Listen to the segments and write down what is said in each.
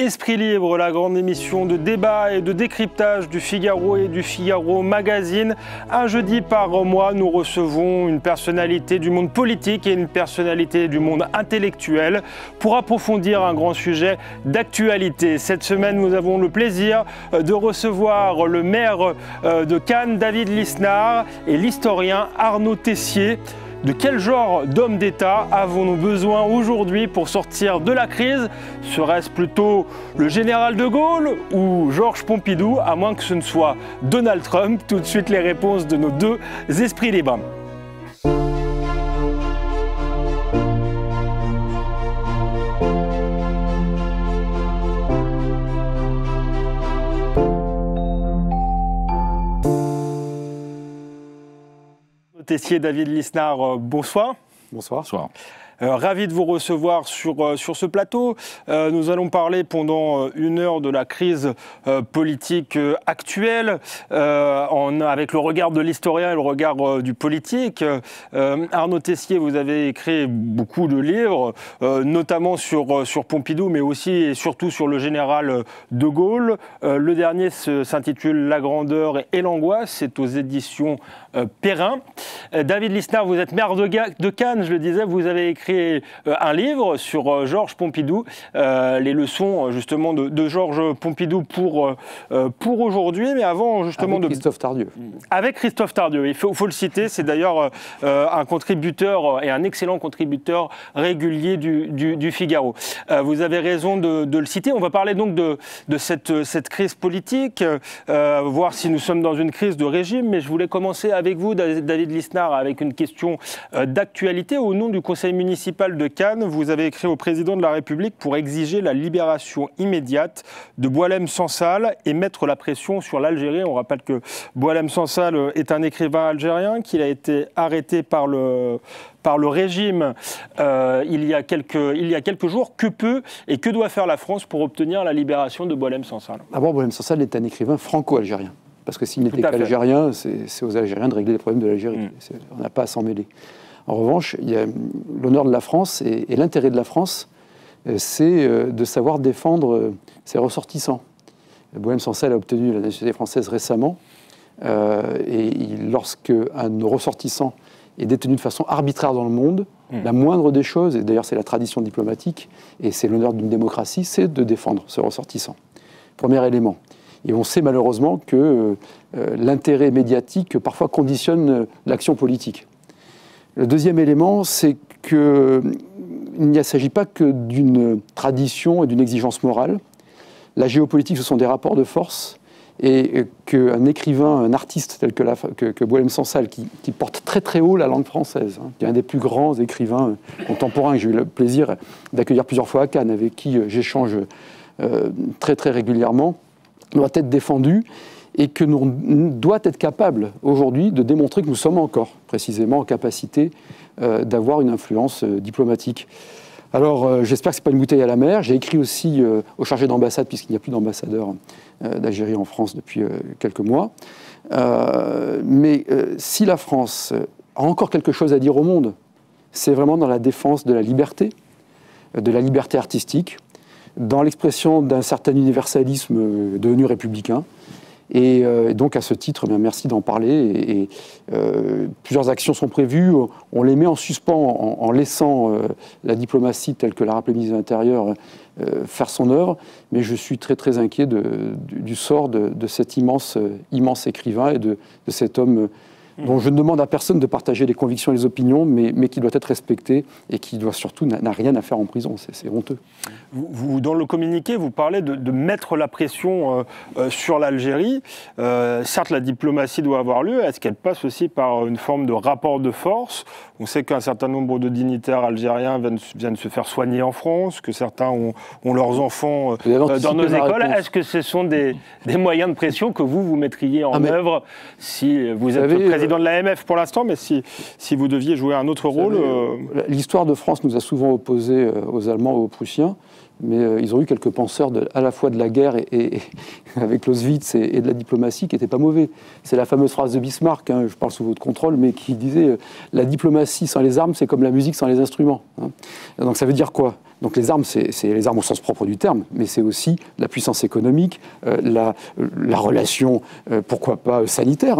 Esprit Libre, la grande émission de débat et de décryptage du Figaro et du Figaro Magazine. Un jeudi par mois, nous recevons une personnalité du monde politique et une personnalité du monde intellectuel pour approfondir un grand sujet d'actualité. Cette semaine, nous avons le plaisir de recevoir le maire de Cannes, David Lisnard, et l'historien Arnaud Tessier. De quel genre d'homme d'État avons-nous besoin aujourd'hui pour sortir de la crise? Serait-ce plutôt le général de Gaulle ou Georges Pompidou, à moins que ce ne soit Donald Trump? Tout de suite les réponses de nos deux esprits libres. Tessier, David Lisnard, bonsoir. Bonsoir. Bonsoir. Ravi de vous recevoir sur ce plateau. Nous allons parler pendant une heure de la crise politique actuelle, avec le regard de l'historien et le regard du politique. Arnaud Tessier, vous avez écrit beaucoup de livres, notamment sur Pompidou, mais aussi et surtout sur le général de Gaulle. Le dernier s'intitule La grandeur et l'angoisse, c'est aux éditions Perrin. David Lisnard, vous êtes maire de Cannes, je le disais, vous avez écrit un livre sur Georges Pompidou, les leçons justement de Georges Pompidou pour aujourd'hui, mais avant justement avec Christophe Tardieu. Avec Christophe Tardieu, il faut le citer, c'est d'ailleurs un contributeur et un excellent contributeur régulier du Figaro. Vous avez raison de le citer. On va parler donc de cette crise politique, voir si nous sommes dans une crise de régime, mais je voulais commencer avec vous, David Lisnard, avec une question d'actualité. Au nom du conseil municipal de Cannes, vous avez écrit au président de la République pour exiger la libération immédiate de Boualem Sansal et mettre la pression sur l'Algérie. On rappelle que Boualem Sansal est un écrivain algérien, qu'il a été arrêté par le régime il y a quelques jours. Que peut et que doit faire la France pour obtenir la libération de Boualem Sansal? D'abord, Boualem Sansal est un écrivain franco-algérien. Parce que s'il n'était qu'algérien, c'est aux Algériens de régler les problèmes de l'Algérie. On n'a pas à s'en mêler. En revanche, l'honneur de la France et l'intérêt de la France, c'est de savoir défendre ses ressortissants. Boualem Sansal a obtenu la nationalité française récemment, et lorsque un ressortissant est détenu de façon arbitraire dans le monde, la moindre des choses, et d'ailleurs c'est la tradition diplomatique, et c'est l'honneur d'une démocratie, c'est de défendre ce ressortissant. Premier élément. Et on sait malheureusement que l'intérêt médiatique parfois conditionne l'action politique. Le deuxième élément, c'est qu'il ne s'agit pas que d'une tradition et d'une exigence morale. La géopolitique, ce sont des rapports de force, et qu'un écrivain, un artiste tel que Boualem Sansal, qui porte très très haut la langue française, qui est un des plus grands écrivains contemporains, que j'ai eu le plaisir d'accueillir plusieurs fois à Cannes, avec qui j'échange très très régulièrement, doit être défendu, et que nous doit être capable aujourd'hui de démontrer que nous sommes encore précisément en capacité d'avoir une influence diplomatique. Alors j'espère que ce n'est pas une bouteille à la mer. J'ai écrit aussi au chargé d'ambassade, puisqu'il n'y a plus d'ambassadeur d'Algérie en France depuis quelques mois. Mais si la France a encore quelque chose à dire au monde, c'est vraiment dans la défense de la liberté artistique, dans l'expression d'un certain universalisme devenu républicain. Et donc, à ce titre, bien, merci d'en parler. Plusieurs actions sont prévues. On les met en suspens en laissant la diplomatie, telle que l'a rappelé le ministre de l'Intérieur, faire son œuvre. Mais je suis très, très inquiet du sort de cet immense écrivain et de cet homme dont je ne demande à personne de partager les convictions et les opinions, mais qui doit être respecté et qui doit surtout n'a rien à faire en prison. C'est honteux. Dans le communiqué, vous parlez de mettre la pression sur l'Algérie. Certes, la diplomatie doit avoir lieu. Est-ce qu'elle passe aussi par une forme de rapport de force? On sait qu'un certain nombre de dignitaires algériens viennent se faire soigner en France, que certains ont leurs enfants dans nos écoles. Est-ce que ce sont des moyens de pression que vous mettriez en œuvre si vous êtes le président de l'AMF pour l'instant, mais si vous deviez jouer un autre rôle? L'histoire de France nous a souvent opposés aux Allemands et aux Prussiens. mais ils ont eu quelques penseurs à la fois de la guerre et avec Clausewitz et de la diplomatie qui n'étaient pas mauvais. C'est la fameuse phrase de Bismarck, hein, je parle sous votre contrôle, mais qui disait « La diplomatie sans les armes, c'est comme la musique sans les instruments ». Donc ça veut dire quoi? Donc les armes, c'est les armes au sens propre du terme, mais c'est aussi la puissance économique, la relation, pourquoi pas sanitaire,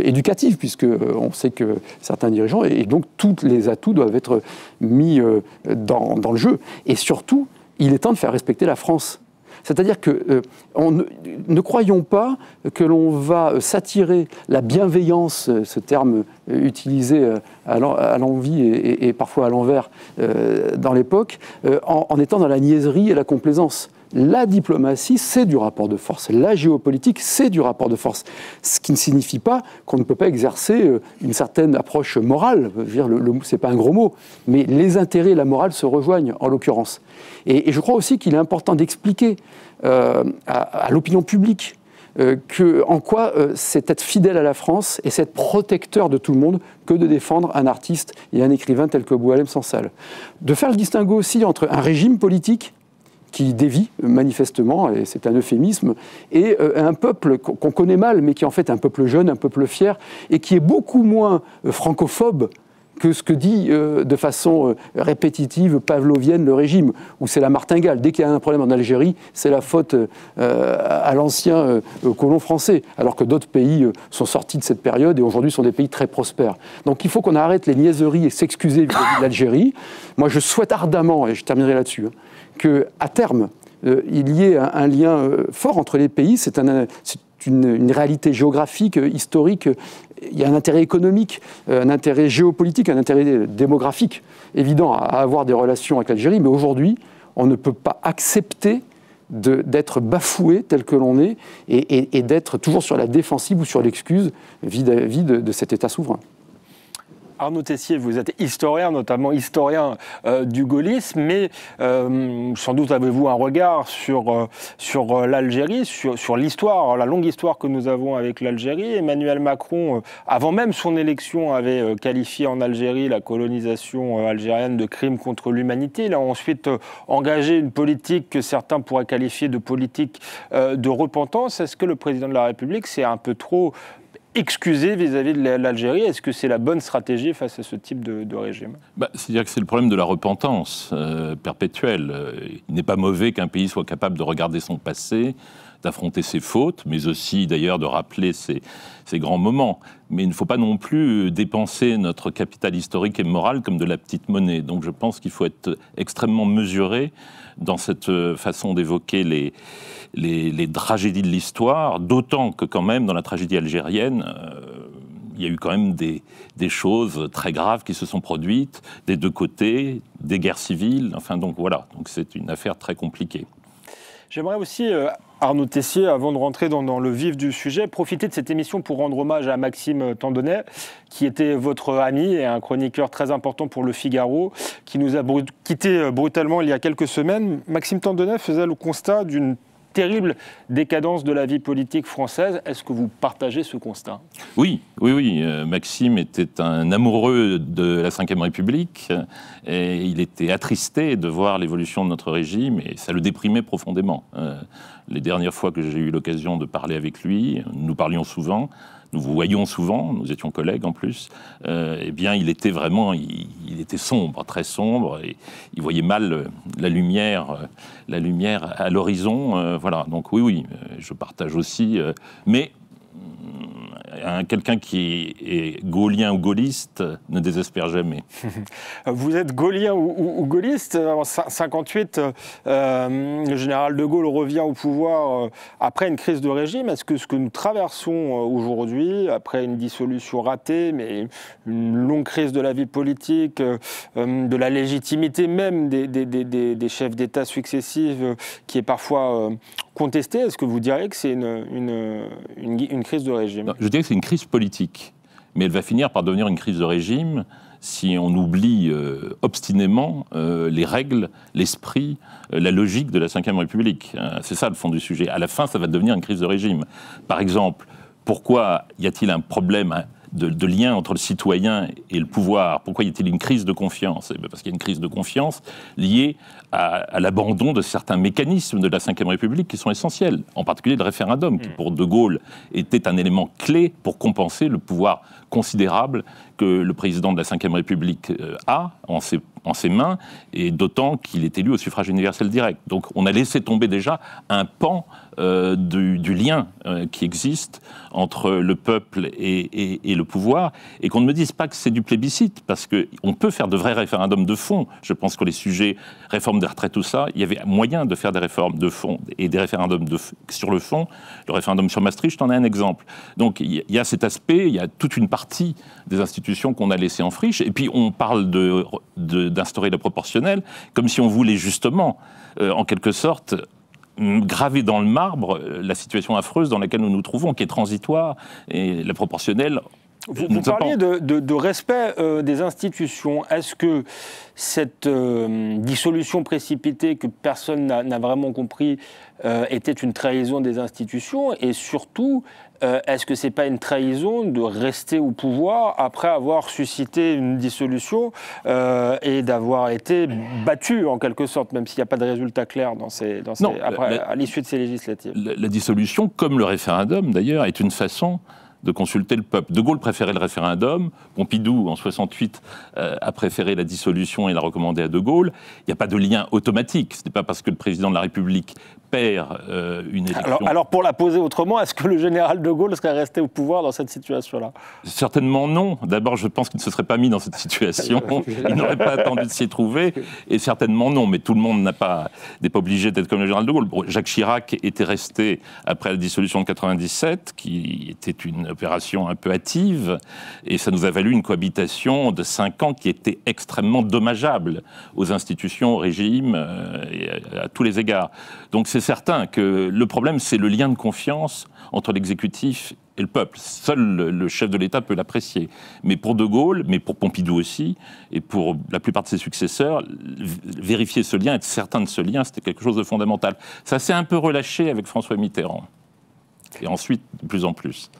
éducative, puisque on sait que certains dirigeants, et donc tous les atouts doivent être mis dans le jeu. Et surtout, il est temps de faire respecter la France. C'est-à-dire que ne croyons pas que l'on va s'attirer la bienveillance, ce terme utilisé à l'envi et parfois à l'envers dans l'époque, en étant dans la niaiserie et la complaisance. La diplomatie, c'est du rapport de force. La géopolitique, c'est du rapport de force. Ce qui ne signifie pas qu'on ne peut pas exercer une certaine approche morale. C'est pas un gros mot, mais les intérêts et la morale se rejoignent, en l'occurrence. Et je crois aussi qu'il est important d'expliquer à l'opinion publique en quoi c'est être fidèle à la France et c'est être protecteur de tout le monde que de défendre un artiste et un écrivain tel que Boualem Sansal. De faire le distinguo aussi entre un régime politique qui dévie manifestement, et c'est un euphémisme, et un peuple qu'on connaît mal, mais qui est en fait un peuple jeune, un peuple fier, et qui est beaucoup moins francophobe que ce que dit de façon répétitive, pavlovienne, le régime, où c'est la martingale. Dès qu'il y a un problème en Algérie, c'est la faute à l'ancien colon français, alors que d'autres pays sont sortis de cette période et aujourd'hui sont des pays très prospères. Donc il faut qu'on arrête les niaiseries et s'excuser vis-à-vis de l'Algérie. Moi je souhaite ardemment, et je terminerai là-dessus, qu'à terme, il y ait un lien fort entre les pays. C'est une réalité géographique, historique. Il y a un intérêt économique, un intérêt géopolitique, un intérêt démographique évident à avoir des relations avec l'Algérie. Mais aujourd'hui, on ne peut pas accepter d'être bafoué tel que l'on est et d'être toujours sur la défensive ou sur l'excuse vis-à-vis de cet État souverain. Arnaud Tessier, vous êtes historien, notamment historien du gaullisme, mais sans doute avez-vous un regard sur l'Algérie, sur l'histoire, la longue histoire que nous avons avec l'Algérie. Emmanuel Macron, avant même son élection, avait qualifié en Algérie la colonisation algérienne de crime contre l'humanité. Il a ensuite engagé une politique que certains pourraient qualifier de politique de repentance. Est-ce que le président de la République s'est un peu trop excusé vis-à-vis de l'Algérie? Est-ce que c'est la bonne stratégie face à ce type de régime? C'est-à-dire que c'est le problème de la repentance perpétuelle. Il n'est pas mauvais qu'un pays soit capable de regarder son passé, d'affronter ses fautes, mais aussi d'ailleurs de rappeler ses grands moments. Mais il ne faut pas non plus dépenser notre capital historique et moral comme de la petite monnaie. Donc je pense qu'il faut être extrêmement mesuré dans cette façon d'évoquer les tragédies de l'histoire, d'autant que quand même dans la tragédie algérienne, il y a eu quand même des choses très graves qui se sont produites des deux côtés, des guerres civiles, enfin donc voilà, donc c'est une affaire très compliquée. J'aimerais aussi, Arnaud Tessier, avant de rentrer dans le vif du sujet, profiter de cette émission pour rendre hommage à Maxime Tandonnet, qui était votre ami et un chroniqueur très important pour Le Figaro, qui nous a quitté brutalement il y a quelques semaines. Maxime Tandonnet faisait le constat d'une terrible décadence de la vie politique française. Est-ce que vous partagez ce constat? Oui. Maxime était un amoureux de la Ve République et il était attristé de voir l'évolution de notre régime et ça le déprimait profondément. Les dernières fois que j'ai eu l'occasion de parler avec lui, nous parlions souvent, nous vous voyions souvent, nous étions collègues en plus, eh bien il était vraiment, il était sombre, très sombre, et il voyait mal la lumière à l'horizon, voilà. Donc oui, je partage aussi, mais quelqu'un qui est gaullien ou gaulliste ne désespère jamais. Vous êtes gaullien ou gaulliste. En 1958, le général de Gaulle revient au pouvoir après une crise de régime. Est-ce que ce que nous traversons aujourd'hui, après une dissolution ratée, mais une longue crise de la vie politique, de la légitimité même des chefs d'État successifs, qui est parfois contestée, est-ce que vous diriez que c'est une crise de régime? Non, je dirais que c'est une crise politique, mais elle va finir par devenir une crise de régime si on oublie obstinément les règles, l'esprit, la logique de la Ve République. C'est ça le fond du sujet. À la fin, ça va devenir une crise de régime. Par exemple, pourquoi y a-t-il un problème de lien entre le citoyen et le pouvoir? Pourquoi y a-t-il une crise de confiance? Parce qu'il y a une crise de confiance liée à l'abandon de certains mécanismes de la Ve République qui sont essentiels, en particulier le référendum, qui pour De Gaulle était un élément clé pour compenser le pouvoir considérable que le président de la Ve République a, en en ses mains, et d'autant qu'il est élu au suffrage universel direct. Donc on a laissé tomber déjà un pan du lien qui existe entre le peuple et le pouvoir, et qu'on ne me dise pas que c'est du plébiscite, parce qu'on peut faire de vrais référendums de fond. Je pense que les sujets, réforme des retraites, tout ça, il y avait moyen de faire des réformes de fond et des référendums sur le fond. Le référendum sur Maastricht en est un exemple. Donc il y a cet aspect, il y a toute une partie des institutions qu'on a laissées en friche, et puis on parle d'instaurer le proportionnel, comme si on voulait justement, en quelque sorte, graver dans le marbre la situation affreuse dans laquelle nous nous trouvons, qui est transitoire, et le proportionnel... Vous parliez de respect des institutions. Est-ce que cette dissolution précipitée que personne n'a vraiment compris était une trahison des institutions? Et surtout, est-ce que ce n'est pas une trahison de rester au pouvoir après avoir suscité une dissolution et d'avoir été battu en quelque sorte, même s'il n'y a pas de résultat clair à l'issue de ces législatives? La dissolution, comme le référendum d'ailleurs, est une façon de consulter le peuple. De Gaulle préférait le référendum, Pompidou, en 68, a préféré la dissolution et l'a recommandé à De Gaulle. Il n'y a pas de lien automatique. Ce n'est pas parce que le président de la République perd une élection... Alors pour la poser autrement, est-ce que le général De Gaulle serait resté au pouvoir dans cette situation-là? Certainement non. D'abord, je pense qu'il ne se serait pas mis dans cette situation. Il n'aurait pas attendu de s'y trouver. Et certainement non. Mais tout le monde n'est pas obligé d'être comme le général De Gaulle. Jacques Chirac était resté après la dissolution de 97, qui était une opération un peu hâtive, et ça nous a valu une cohabitation de 5 ans qui était extrêmement dommageable aux institutions, au régime, et à tous les égards. Donc c'est certain que le problème, c'est le lien de confiance entre l'exécutif et le peuple. Seul le chef de l'État peut l'apprécier. Mais pour De Gaulle, mais pour Pompidou aussi, et pour la plupart de ses successeurs, vérifier ce lien, être certain de ce lien, c'était quelque chose de fondamental. Ça s'est un peu relâché avec François Mitterrand. Et ensuite, de plus en plus.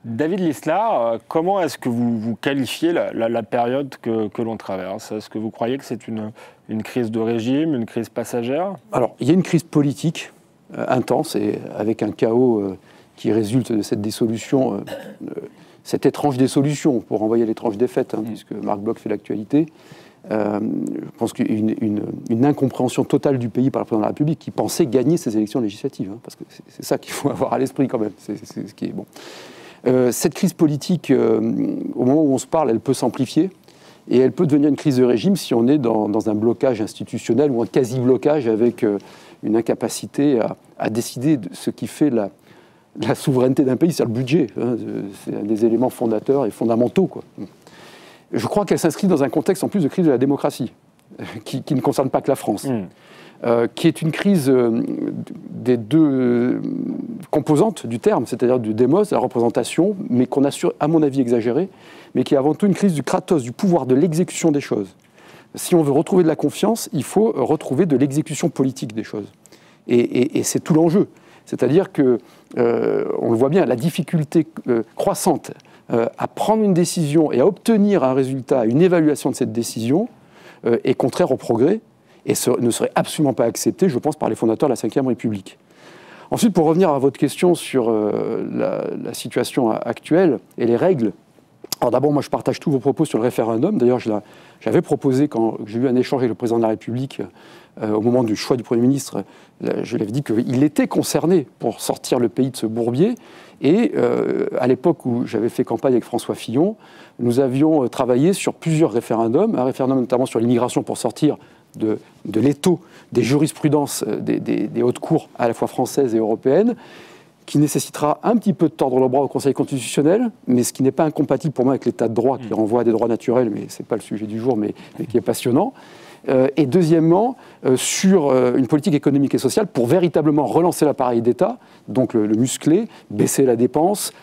David Lisnard, comment est-ce que vous qualifiez la période que l'on traverse? Est-ce que vous croyez que c'est une crise de régime, une crise passagère? Alors, il y a une crise politique intense, et avec un chaos qui résulte de cette dissolution, cette étrange dissolution, pour renvoyer l'étrange défaite, puisque Marc Bloch fait l'actualité. Je pense qu'il y a une incompréhension totale du pays par le président de la République, qui pensait gagner ces élections législatives, parce que c'est ça qu'il faut avoir à l'esprit quand même. C'est ce qui est bon. Cette crise politique, au moment où on se parle, elle peut s'amplifier, et elle peut devenir une crise de régime si on est dans un blocage institutionnel ou un quasi-blocage avec une incapacité à décider de ce qui fait la souveraineté d'un pays, c'est le budget. C'est un des éléments fondateurs et fondamentaux, quoi. Je crois qu'elle s'inscrit dans un contexte en plus de crise de la démocratie, qui ne concerne pas que la France. Qui est une crise des deux composantes du terme, c'est-à-dire du démos, de la représentation, mais qu'on a, à mon avis, exagéré, mais qui est avant tout une crise du kratos, du pouvoir de l'exécution des choses. Si on veut retrouver de la confiance, il faut retrouver de l'exécution politique des choses. Et c'est tout l'enjeu. C'est-à-dire que, on le voit bien, la difficulté croissante à prendre une décision et à obtenir un résultat, une évaluation de cette décision, est contraire au progrès, et ne serait absolument pas accepté, je pense, par les fondateurs de la Ve République. Ensuite, pour revenir à votre question sur la situation actuelle et les règles, alors d'abord, moi je partage tous vos propos sur le référendum. D'ailleurs, j'avais proposé, quand j'ai eu un échange avec le président de la République, au moment du choix du Premier ministre, je lui avais dit qu'il était concerné pour sortir le pays de ce bourbier. Et à l'époque où j'avais fait campagne avec François Fillon, nous avions travaillé sur plusieurs référendums, un référendum notamment sur l'immigration pour sortir de l'étau des jurisprudences des hautes cours, à la fois françaises et européennes, qui nécessitera un petit peu de tordre le bras au Conseil constitutionnel, mais ce qui n'est pas incompatible pour moi avec l'état de droit, qui renvoie à des droits naturels, mais ce n'est pas le sujet du jour, mais qui est passionnant. Et deuxièmement, sur une politique économique et sociale pour véritablement relancer l'appareil d'État, donc le muscler, baisser la dépense,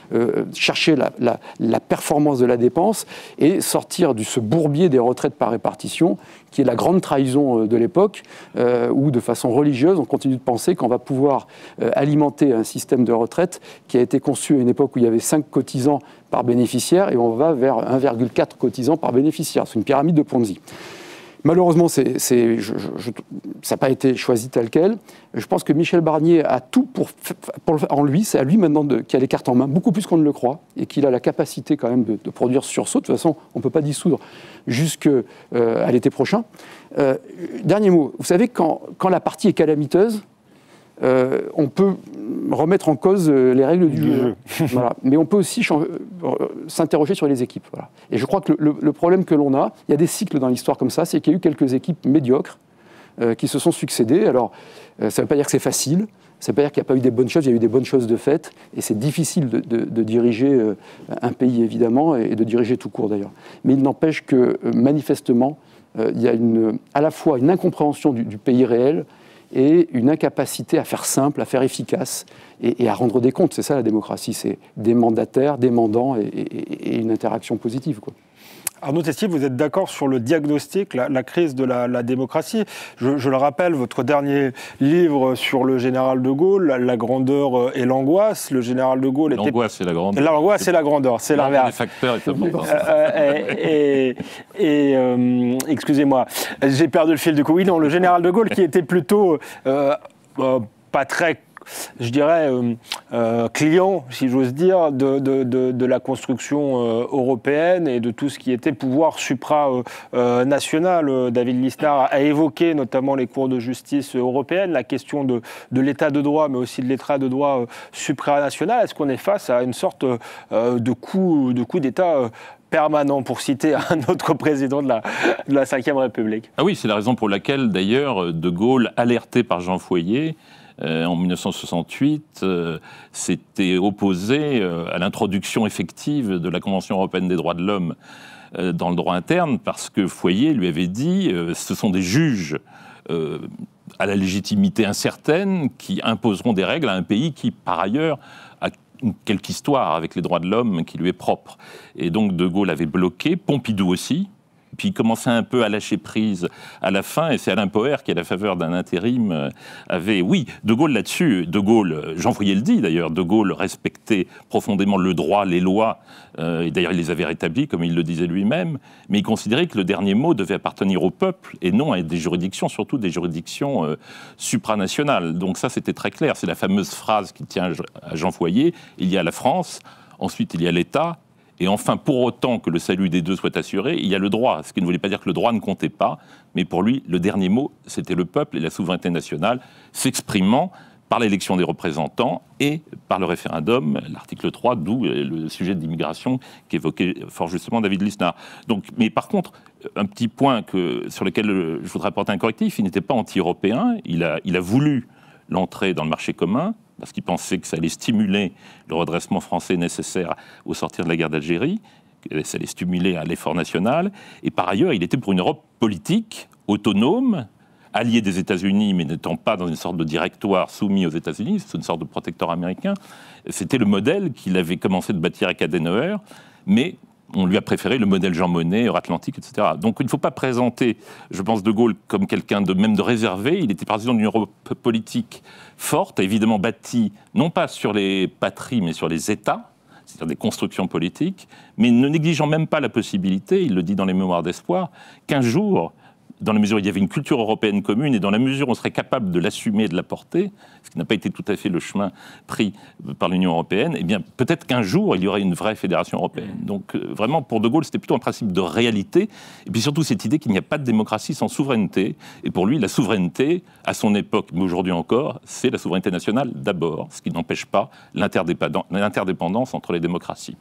chercher la performance de la dépense et sortir de ce bourbier des retraites par répartition, qui est la grande trahison de l'époque, où de façon religieuse, on continue de penser qu'on va pouvoir alimenter un système de retraite qui a été conçu à une époque où il y avait 5 cotisants par bénéficiaire, et on va vers 1,4 cotisants par bénéficiaire. C'est une pyramide de Ponzi. Malheureusement, ça n'a pas été choisi tel quel. Je pense que Michel Barnier a tout en lui. C'est à lui maintenant qui a les cartes en main, beaucoup plus qu'on ne le croit, et qu'il a la capacité quand même de produire ce sursaut. De toute façon, on ne peut pas dissoudre jusqu'à l'été prochain. Dernier mot. Vous savez, quand la partie est calamiteuse, on peut remettre en cause les règles du jeu. Voilà. Mais on peut aussi s'interroger sur les équipes. Voilà. Et je crois que le problème que l'on a, il y a des cycles dans l'histoire comme ça, c'est qu'il y a eu quelques équipes médiocres qui se sont succédées. Alors, ça ne veut pas dire que c'est facile, ça ne veut pas dire qu'il n'y a pas eu des bonnes choses, il y a eu des bonnes choses de fait, et c'est difficile de diriger un pays, évidemment, et de diriger tout court, d'ailleurs. Mais il n'empêche que, manifestement, il y a à la fois une incompréhension du pays réel, et une incapacité à faire simple, à faire efficace et à rendre des comptes. C'est ça la démocratie, c'est des mandataires, des mandants et une interaction positive, quoi. Arnaud Tessier, vous êtes d'accord sur le diagnostic, la crise de la démocratie. Je le rappelle, votre dernier livre sur le général de Gaulle, La grandeur et l'angoisse. Le général de Gaulle était... L'angoisse et la grandeur. L'angoisse et la grandeur, c'est l'inverse. Les facteurs est important. Excusez-moi, j'ai perdu le fil du coup. Oui, non, le général de Gaulle qui était plutôt pas très... je dirais, client, si j'ose dire, de la construction européenne et de tout ce qui était pouvoir supranational. David Lisnard a évoqué notamment les cours de justice européennes, la question de l'état de droit, mais aussi de l'état de droit supranational. Est-ce qu'on est face à une sorte de coup d'État permanent, pour citer un autre président de la Ve République? Ah oui, c'est la raison pour laquelle, d'ailleurs, de Gaulle, alerté par Jean Foyer, en 1968, s'était opposé à l'introduction effective de la Convention européenne des droits de l'homme dans le droit interne, parce que Foyer lui avait dit ce sont des juges à la légitimité incertaine qui imposeront des règles à un pays qui, par ailleurs, a quelque histoire avec les droits de l'homme qui lui est propre. Et donc De Gaulle avait bloqué, Pompidou aussi. Puis il commençait un peu à lâcher prise à la fin, et c'est Alain Poher qui, à la faveur d'un intérim, avait... Oui, De Gaulle là-dessus, De Gaulle, Jean Foyer le dit d'ailleurs, De Gaulle respectait profondément le droit, les lois, et d'ailleurs il les avait rétablis, comme il le disait lui-même, mais il considérait que le dernier mot devait appartenir au peuple, et non à des juridictions, surtout des juridictions supranationales. Donc ça, c'était très clair, c'est la fameuse phrase qui tient à Jean Foyer, il y a la France, ensuite il y a l'État, et enfin, pour autant que le salut des deux soit assuré, il y a le droit, ce qui ne voulait pas dire que le droit ne comptait pas, mais pour lui, le dernier mot, c'était le peuple et la souveraineté nationale s'exprimant par l'élection des représentants et par le référendum, l'article 3, d'où le sujet de l'immigration qu'évoquait fort justement David Lisnard. Donc, mais par contre, un petit point sur lequel je voudrais apporter un correctif, il n'était pas anti-européen, il a voulu l'entrée dans le marché commun, parce qu'il pensait que ça allait stimuler le redressement français nécessaire au sortir de la guerre d'Algérie, que ça allait stimuler à l'effort national. Et par ailleurs, il était pour une Europe politique, autonome, alliée des États-Unis, mais n'étant pas dans une sorte de directoire soumis aux États-Unis, c'est une sorte de protecteur américain. C'était le modèle qu'il avait commencé de bâtir avec Adenauer, mais on lui a préféré le modèle Jean Monnet, Euro-Atlantique, etc. Donc il ne faut pas présenter, je pense, De Gaulle comme quelqu'un même de réservé. Il était président d'une Europe politique forte, évidemment bâtie, non pas sur les patries, mais sur les États, c'est-à-dire des constructions politiques, mais ne négligeant même pas la possibilité, il le dit dans les Mémoires d'Espoir, qu'un jour, dans la mesure où il y avait une culture européenne commune et dans la mesure où on serait capable de l'assumer et de la porter, ce qui n'a pas été tout à fait le chemin pris par l'Union européenne, eh bien peut-être qu'un jour il y aurait une vraie fédération européenne. Donc vraiment pour De Gaulle c'était plutôt un principe de réalité et puis surtout cette idée qu'il n'y a pas de démocratie sans souveraineté et pour lui la souveraineté à son époque mais aujourd'hui encore c'est la souveraineté nationale d'abord, ce qui n'empêche pas l'interdépendance entre les démocraties.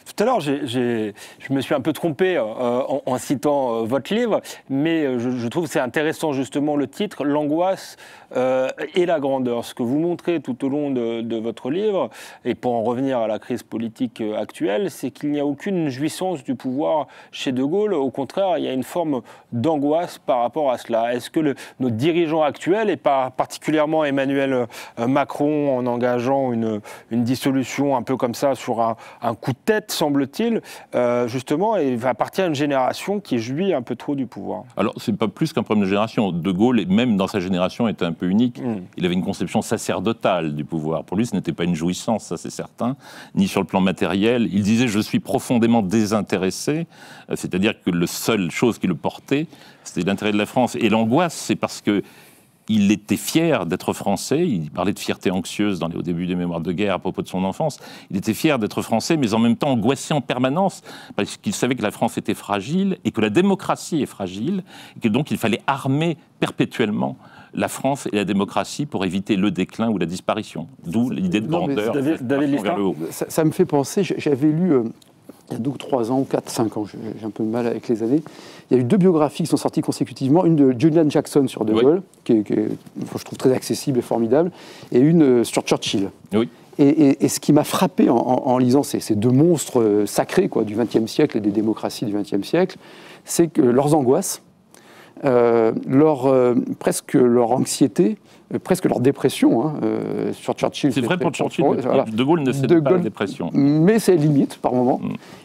Tout à l'heure, je me suis un peu trompé en citant votre livre, mais je trouve que c'est intéressant justement le titre, l'angoisse et la grandeur. Ce que vous montrez tout au long de votre livre, et pour en revenir à la crise politique actuelle, c'est qu'il n'y a aucune jouissance du pouvoir chez De Gaulle. Au contraire, il y a une forme d'angoisse par rapport à cela. Est-ce que nos dirigeants actuels, et particulièrement Emmanuel Macron, en engageant une dissolution un peu comme ça sur un coup de tête, semble-t-il, justement, et va appartient à une génération qui jouit un peu trop du pouvoir. Alors, c'est pas plus qu'un problème de génération. De Gaulle, même dans sa génération, était un peu unique. Il avait une conception sacerdotale du pouvoir. Pour lui, ce n'était pas une jouissance, ça c'est certain, ni sur le plan matériel. Il disait « je suis profondément désintéressé », c'est-à-dire que la seule chose qui le portait, c'était l'intérêt de la France. Et l'angoisse, c'est parce que il était fier d'être français, il parlait de fierté anxieuse au début des mémoires de guerre à propos de son enfance, il était fier d'être français, mais en même temps angoissé en permanence, parce qu'il savait que la France était fragile, et que la démocratie est fragile, et que donc il fallait armer perpétuellement la France et la démocratie pour éviter le déclin ou la disparition. D'où l'idée de grandeur vers le haut. Ça me fait penser, j'avais lu... il y a 2 ou 3 ans, ou 4, 5 ans, j'ai un peu de mal avec les années, il y a eu 2 biographies qui sont sorties consécutivement, une de Julian Jackson sur De Gaulle, qui est, je trouve très accessible et formidable, et une sur Churchill. Oui. Et ce qui m'a frappé en lisant ces 2 monstres sacrés du XXe siècle et des démocraties du XXe siècle, c'est que leurs angoisses, presque leur anxiété, presque leur dépression, sur Churchill. C'est vrai pour Churchill, voilà. De Gaulle ne cède pas à la dépression. Mais c'est limite par moment.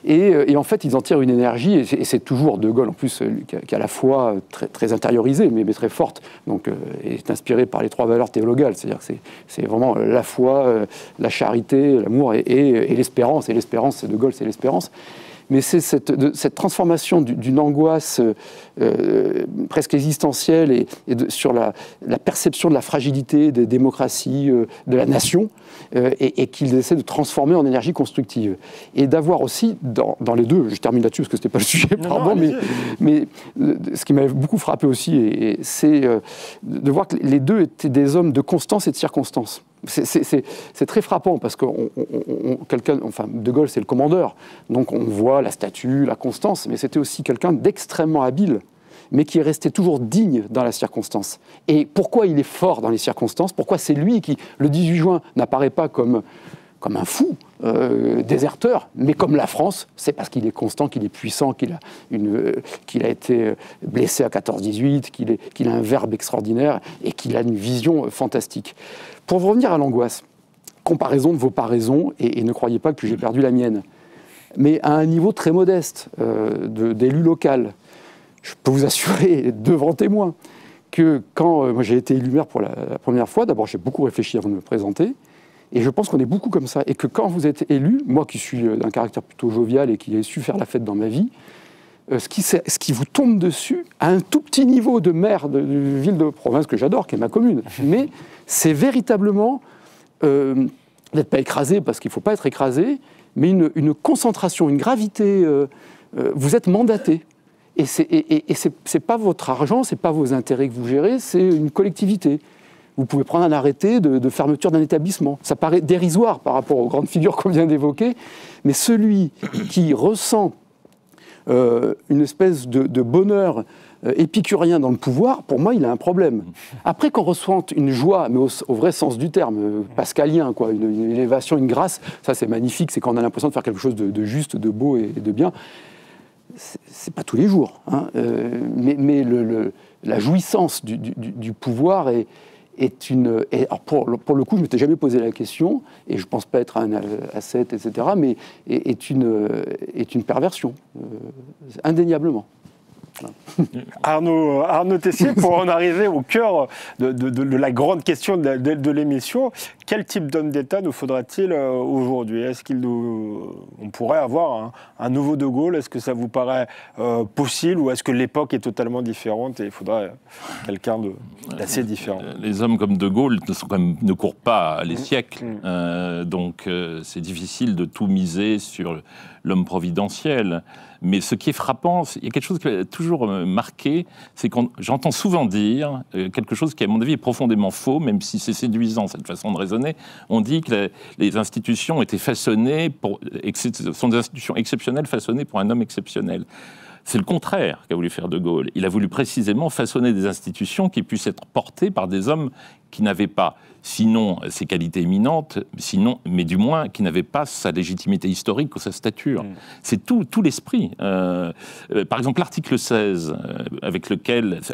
Et en fait, ils en tirent une énergie, et c'est toujours De Gaulle, en plus, qui est à la fois très, très intériorisée, mais très forte, donc est inspiré par les 3 valeurs théologales, c'est-à-dire que c'est vraiment la foi, la charité, l'amour et l'espérance. Et l'espérance, De Gaulle, c'est l'espérance. Mais c'est cette transformation d'une angoisse presque existentielle sur la perception de la fragilité des démocraties, de la nation, et qu'ils essaient de transformer en énergie constructive. Et d'avoir aussi, dans les 2, je termine là-dessus parce que ce n'était pas le sujet, pardon, mais ce qui m'avait beaucoup frappé aussi, c'est de voir que les 2 étaient des hommes de constance et de circonstance. C'est très frappant parce que De Gaulle, c'est le commandeur, donc on voit la statue, la constance, mais c'était aussi quelqu'un d'extrêmement habile, mais qui est resté toujours digne dans la circonstance. Et pourquoi il est fort dans les circonstances? Pourquoi c'est lui qui, le 18 juin, n'apparaît pas comme un fou, déserteur, mais comme la France? C'est parce qu'il est constant, qu'il est puissant, qu'il a été blessé à 14-18, qu'il a un verbe extraordinaire et qu'il a une vision fantastique. Pour revenir à l'angoisse, comparaison de vos paraisons, et ne croyez pas que j'ai perdu la mienne, mais à un niveau très modeste d'élu local, je peux vous assurer devant témoin que quand moi j'ai été élu maire pour la première fois, d'abord j'ai beaucoup réfléchi avant de me présenter, et je pense qu'on est beaucoup comme ça, et que quand vous êtes élu, moi qui suis d'un caractère plutôt jovial et qui ai su faire la fête dans ma vie, ce qui vous tombe dessus à un tout petit niveau de maire de ville de province que j'adore, qui est ma commune, mais c'est véritablement n'être pas écrasé, parce qu'il ne faut pas être écrasé, mais une concentration, une gravité, vous êtes mandaté. Et c'est pas votre argent, c'est pas vos intérêts que vous gérez, c'est une collectivité. Vous pouvez prendre un arrêté de fermeture d'un établissement. Ça paraît dérisoire par rapport aux grandes figures qu'on vient d'évoquer, mais celui qui ressent une espèce de bonheur épicurien dans le pouvoir, pour moi, il a un problème. Après qu'on ressente une joie, mais au vrai sens du terme, pascalien, une élévation, une grâce, ça c'est magnifique, c'est quand on a l'impression de faire quelque chose de juste, de beau et de bien. C'est pas tous les jours, hein, mais la jouissance du pouvoir est une... alors pour le coup, je ne m'étais jamais posé la question, et je ne pense pas être un ascète, etc., mais est une perversion, indéniablement. Arnaud Tessier, pour en arriver au cœur de la grande question de l'émission, quel type d'homme d'État nous faudra-t-il aujourd'hui? Est-ce qu'on pourrait avoir un nouveau De Gaulle? Est-ce que ça vous paraît possible, ou est-ce que l'époque est totalement différente et il faudrait quelqu'un d'assez différent? Les hommes comme De Gaulle ne courent pas les siècles, donc c'est difficile de tout miser sur l'homme providentiel. Mais ce qui est frappant, il y a quelque chose qui m'a toujours marqué, c'est que j'entends souvent dire quelque chose qui, à mon avis, est profondément faux, même si c'est séduisant, cette façon de raisonner. On dit que les institutions étaient façonnées sont des institutions exceptionnelles façonnées pour un homme exceptionnel. C'est le contraire qu'a voulu faire De Gaulle. Il a voulu précisément façonner des institutions qui puissent être portées par des hommes qui n'avait pas, sinon ses qualités éminentes, mais du moins qui n'avait pas sa légitimité historique ou sa stature. C'est tout l'esprit. Par exemple, l'article 16,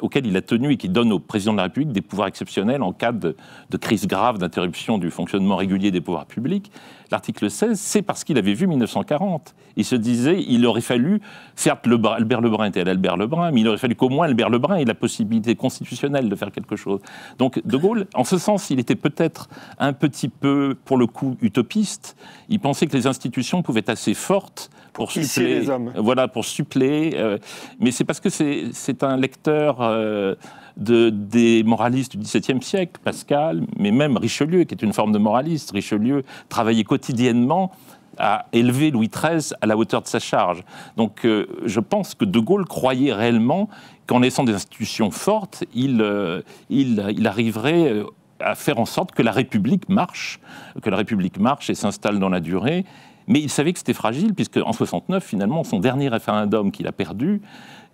auquel il a tenu et qui donne au président de la République des pouvoirs exceptionnels en cas de crise grave, d'interruption du fonctionnement régulier des pouvoirs publics. L'article 16, c'est parce qu'il avait vu 1940. Il se disait, il aurait fallu, certes, Albert Lebrun était Albert Lebrun, mais il aurait fallu qu'au moins Albert Lebrun ait la possibilité constitutionnelle de faire quelque chose. Donc, De Gaulle, en ce sens, il était peut-être un petit peu, pour le coup, utopiste. Il pensait que les institutions pouvaient être assez fortes pour suppléer les hommes. Voilà, pour suppléer. Mais c'est parce que c'est un lecteur des moralistes du XVIIe siècle, Pascal, mais même Richelieu, qui est une forme de moraliste. Richelieu travaillait quotidiennement à élever Louis XIII à la hauteur de sa charge. Donc je pense que De Gaulle croyait réellement qu'en laissant des institutions fortes, il arriverait à faire en sorte que la République marche et s'installe dans la durée. Mais il savait que c'était fragile, puisque en 69, finalement, son dernier référendum qu'il a perdu,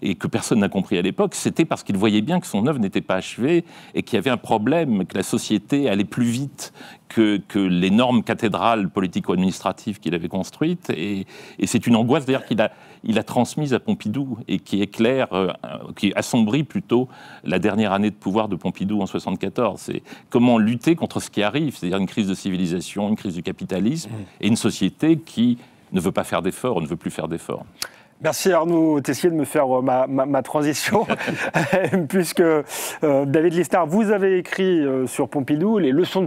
et que personne n'a compris à l'époque, c'était parce qu'il voyait bien que son œuvre n'était pas achevée et qu'il y avait un problème, que la société allait plus vite que l'énorme cathédrale politico-administrative qu'il avait construite. Et c'est une angoisse, d'ailleurs, qu'il a transmise à Pompidou et qui éclaire, qui assombrit plutôt la dernière année de pouvoir de Pompidou en 1974. C'est comment lutter contre ce qui arrive, c'est-à-dire une crise de civilisation, une crise du capitalisme et une société qui ne veut pas faire d'efforts, ne veut plus faire d'efforts. Merci Arnaud Tessier de me faire ma transition, puisque David Lisnard, vous avez écrit sur Pompidou, les leçons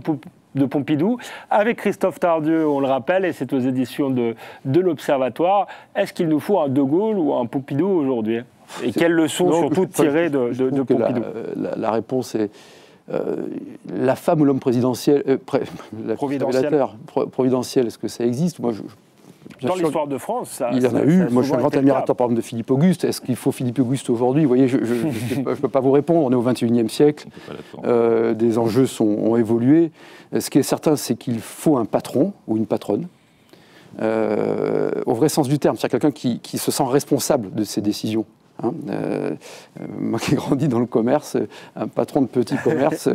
de Pompidou, avec Christophe Tardieu, on le rappelle, et c'est aux éditions de l'Observatoire. Est-ce qu'il nous faut un De Gaulle ou un Pompidou aujourd'hui? Et quelles leçons surtout tirer de Pompidou? La réponse est... la femme ou l'homme présidentiel, providentiel, est-ce que ça existe? Moi, dans l'histoire de France, ça, il y en a eu. Moi, je suis un grand admirateur, par exemple, de Philippe Auguste. Est-ce qu'il faut Philippe Auguste aujourd'hui? Vous voyez, je ne peux pas vous répondre. On est au XXIe siècle. Des enjeux ont évolué. Ce qui est certain, c'est qu'il faut un patron ou une patronne, au vrai sens du terme. C'est-à-dire quelqu'un qui se sent responsable de ses décisions. Moi qui ai grandi dans le commerce, un patron de petit commerce,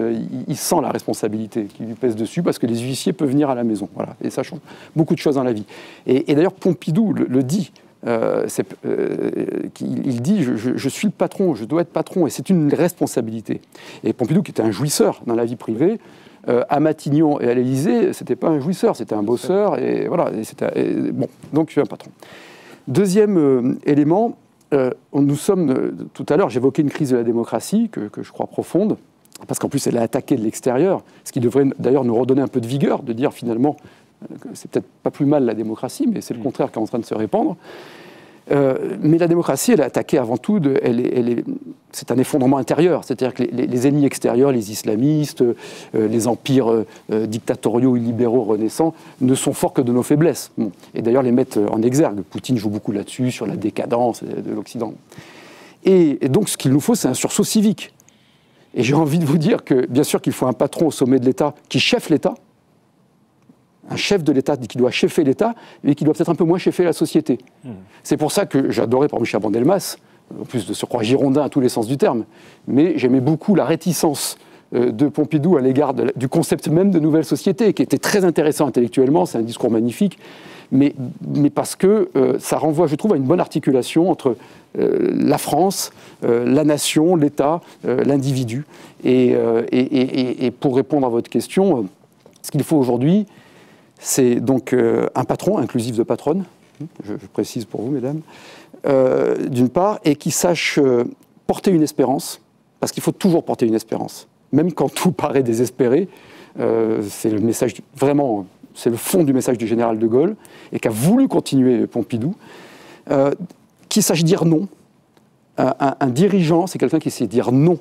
il sent la responsabilité qui lui pèse dessus parce que les huissiers peuvent venir à la maison. Voilà. Et ça change beaucoup de choses dans la vie. Et d'ailleurs, Pompidou le dit. Il dit je suis le patron, je dois être patron, et c'est une responsabilité. Et Pompidou, qui était un jouisseur dans la vie privée, à Matignon et à l'Élysée, c'était pas un jouisseur, c'était un bosseur, et voilà. Bon, donc je suis un patron. Deuxième élément. Nous sommes, tout à l'heure, j'évoquais une crise de la démocratie que je crois profonde, parce qu'en plus elle est attaquée de l'extérieur, ce qui devrait d'ailleurs nous redonner un peu de vigueur, de dire finalement que c'est peut-être pas plus mal la démocratie, mais c'est le contraire qui est en train de se répandre. Mais la démocratie, elle est attaquée avant tout, c'est un effondrement intérieur, c'est-à-dire que les ennemis extérieurs, les islamistes, les empires dictatoriaux et libéraux renaissants, ne sont forts que de nos faiblesses. Bon. Et d'ailleurs les mettent en exergue. Poutine joue beaucoup là-dessus, sur la décadence de l'Occident. Et donc ce qu'il nous faut, c'est un sursaut civique. Et j'ai envie de vous dire que, bien sûr qu'il faut un patron au sommet de l'État qui cheffe l'État, un chef de l'État qui doit cheffer l'État, mais qui doit peut-être un peu moins cheffer la société. C'est pour ça que j'adorais, par exemple, Chaban-Delmas, en plus de surcroît girondin à tous les sens du terme, mais j'aimais beaucoup la réticence de Pompidou à l'égard du concept même de nouvelle société, qui était très intéressant intellectuellement, c'est un discours magnifique, mais parce que ça renvoie, je trouve, à une bonne articulation entre la France, la nation, l'État, l'individu. Et pour répondre à votre question, ce qu'il faut aujourd'hui, c'est donc un patron, inclusif de patronne, je précise pour vous, mesdames, d'une part, et qui sache porter une espérance, parce qu'il faut toujours porter une espérance. Même quand tout paraît désespéré, c'est le message, vraiment, c'est le fond du message du général de Gaulle, et qu'a voulu continuer Pompidou, qui sache dire non. Un dirigeant, c'est quelqu'un qui sait dire non,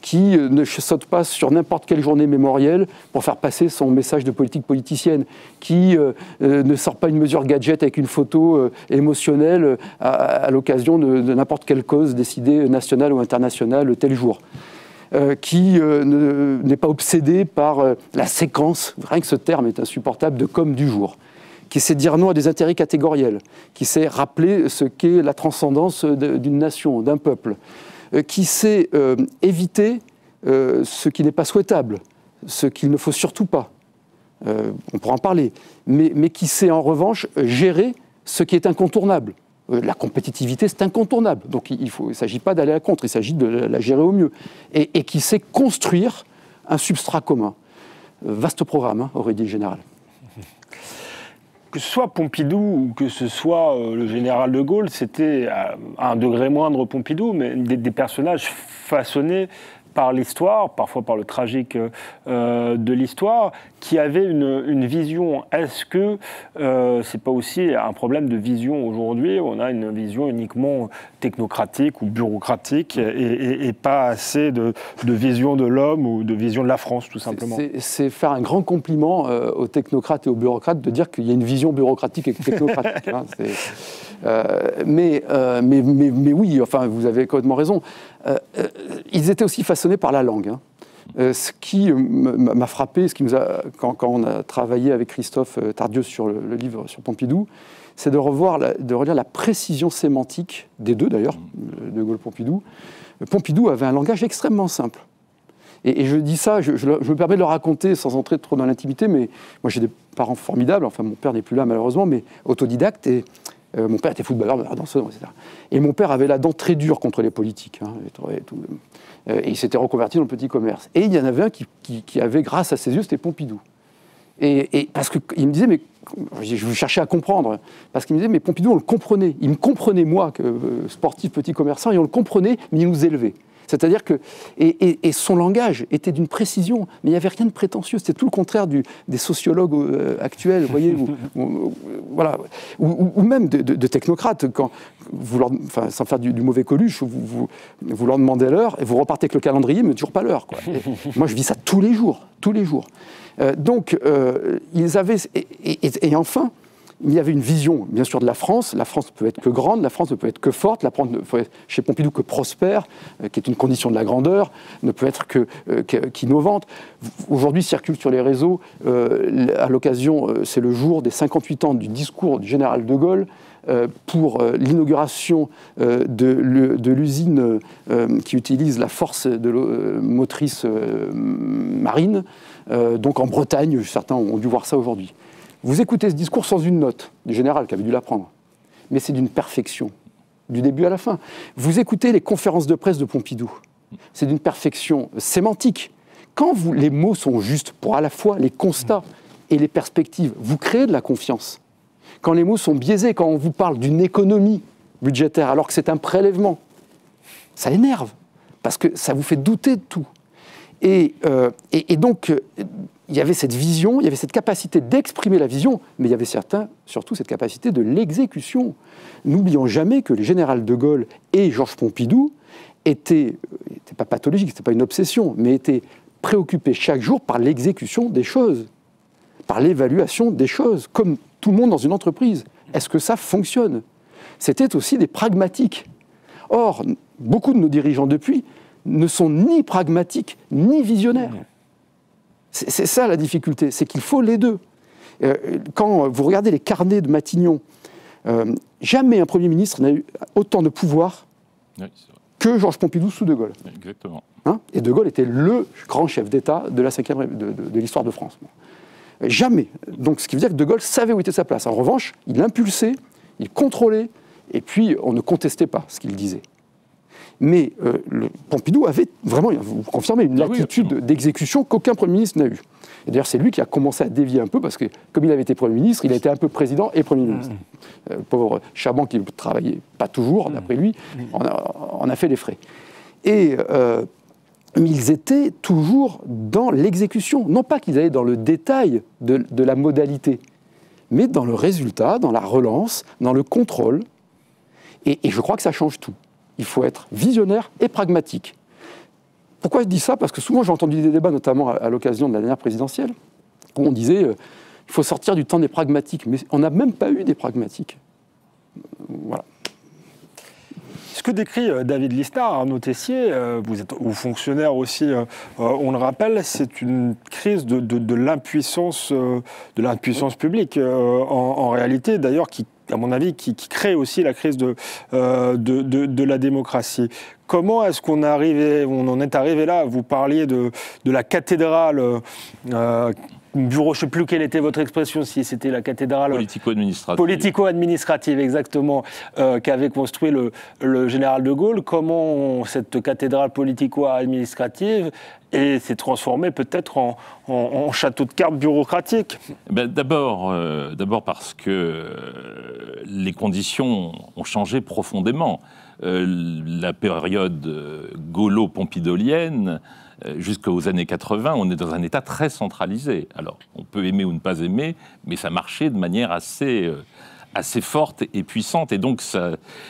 qui ne saute pas sur n'importe quelle journée mémorielle pour faire passer son message de politique politicienne, qui ne sort pas une mesure gadget avec une photo émotionnelle à l'occasion de n'importe quelle cause décidée nationale ou internationale tel jour, qui n'est pas obsédé par la séquence, rien que ce terme est insupportable, de com du jour, qui sait dire non à des intérêts catégoriels, qui sait rappeler ce qu'est la transcendance d'une nation, d'un peuple, qui sait éviter ce qui n'est pas souhaitable, ce qu'il ne faut surtout pas. On pourra en parler, mais qui sait en revanche gérer ce qui est incontournable. La compétitivité, c'est incontournable, donc il ne s'agit pas d'aller à la contre, il s'agit de la gérer au mieux. Et qui sait construire un substrat commun. Vaste programme, hein, aurait dit le général. Que ce soit Pompidou ou que ce soit le général de Gaulle, c'était à un degré moindre Pompidou, mais des personnages façonnés par l'histoire, parfois par le tragique de l'histoire, qui avaient une vision. Est-ce que c'est pas aussi un problème de vision aujourd'hui? On a une vision uniquement technocratique ou bureaucratique et pas assez de vision de l'homme ou de vision de la France, tout simplement. C'est faire un grand compliment aux technocrates et aux bureaucrates de dire qu'il y a une vision bureaucratique et technocratique. Hein, mais oui, enfin, vous avez complètement raison. Ils étaient aussi façonnés par la langue. Hein. Ce qui m'a frappé, quand on a travaillé avec Christophe Tardieu sur le livre sur Pompidou, c'est de relire la précision sémantique des deux d'ailleurs, de Gaulle-Pompidou. Pompidou avait un langage extrêmement simple. Et je dis ça, je me permets de le raconter sans entrer trop dans l'intimité, mais moi j'ai des parents formidables, enfin mon père n'est plus là malheureusement, mais autodidacte, et mon père était footballeur, danseur, etc. Et mon père avait la dent très dure contre les politiques, hein, et il s'était reconverti dans le petit commerce. Et il y en avait un qui avait, grâce à ses yeux, c'était Pompidou. Et parce qu'il me disait, mais je cherchais à comprendre, parce qu'il me disait, mais Pompidou, on le comprenait. Il me comprenait, moi, sportif, petit commerçant, et on le comprenait, mais il nous élevait. C'est-à-dire que, et son langage était d'une précision, mais il n'y avait rien de prétentieux. C'était tout le contraire des sociologues actuels, vous voyez, voilà, ou même de technocrates. Quand sans faire du mauvais Coluche, vous leur demandez l'heure et vous repartez avec le calendrier, mais toujours pas l'heure. Moi, je vis ça tous les jours, tous les jours. Donc, ils avaient, et enfin, il y avait une vision, bien sûr, de la France. La France ne peut être que grande, la France ne peut être que forte, la France ne peut être, chez Pompidou, que prospère, qui est une condition de la grandeur, ne peut être qu'innovante. Aujourd'hui, circule sur les réseaux, à l'occasion, c'est le jour des 58 ans du discours du général de Gaulle, pour l'inauguration de l'usine qui utilise la force motrice marine, donc en Bretagne. Certains ont dû voir ça aujourd'hui. Vous écoutez ce discours sans une note du général qui avait dû l'apprendre, mais c'est d'une perfection, du début à la fin. Vous écoutez les conférences de presse de Pompidou, c'est d'une perfection sémantique. Quand les mots sont justes pour à la fois les constats et les perspectives, vous créez de la confiance. Quand les mots sont biaisés, quand on vous parle d'une économie budgétaire alors que c'est un prélèvement, ça énerve, parce que ça vous fait douter de tout. Et donc, il y avait cette vision, il y avait cette capacité d'exprimer la vision, mais il y avait surtout cette capacité de l'exécution. N'oublions jamais que le général de Gaulle et Georges Pompidou n'étaient pas pathologiques, ce n'était pas une obsession, mais étaient préoccupés chaque jour par l'exécution des choses, par l'évaluation des choses, comme tout le monde dans une entreprise. Est-ce que ça fonctionne? C'était aussi des pragmatiques. Or, beaucoup de nos dirigeants depuis ne sont ni pragmatiques, ni visionnaires. C'est ça la difficulté, c'est qu'il faut les deux. Quand vous regardez les carnets de Matignon, jamais un Premier ministre n'a eu autant de pouvoir que Georges Pompidou sous de Gaulle. Exactement. Hein? Et de Gaulle était le grand chef d'État de de l'histoire de France. Jamais. Donc, ce qui veut dire que de Gaulle savait où était sa place. En revanche, il impulsait, il contrôlait, et puis on ne contestait pas ce qu'il disait. Mais Pompidou avait vraiment, vous confirmez, une latitude d'exécution qu'aucun Premier ministre n'a eue. Et d'ailleurs, c'est lui qui a commencé à dévier un peu, parce que comme il avait été Premier ministre, il a été un peu président et Premier ministre. Le pauvre Chaban, qui ne travaillait pas toujours, d'après lui, on a fait les frais. Mais ils étaient toujours dans l'exécution. Non pas qu'ils allaient dans le détail de la modalité, mais dans le résultat, dans la relance, dans le contrôle. Et je crois que ça change tout. Il faut être visionnaire et pragmatique. Pourquoi je dis ça? Parce que souvent j'ai entendu des débats, notamment à l'occasion de la dernière présidentielle, où on disait il faut sortir du temps des pragmatiques. Mais on n'a même pas eu des pragmatiques. Voilà. Ce que décrit David Lisnard, Arnaud Tessier, vous êtes haut fonctionnaire aussi, on le rappelle, c'est une crise de l'impuissance publique, en réalité, d'ailleurs, qui à mon avis, qui crée aussi la crise de la démocratie. Comment est-ce qu'on en est arrivé là? Vous parliez de la cathédrale, bureau, je ne sais plus quelle était votre expression, si c'était la cathédrale... Politico-administrative. Politico-administrative, exactement, qu'avait construit le général de Gaulle. Comment cette cathédrale politico-administrative s'est transformée peut-être en château de cartes bureaucratique? D'abord parce que les conditions ont changé profondément. La période gaulo-pompidolienne, jusqu'aux années 80, on est dans un État très centralisé. Alors, on peut aimer ou ne pas aimer, mais ça marchait de manière assez forte et puissante. Et donc,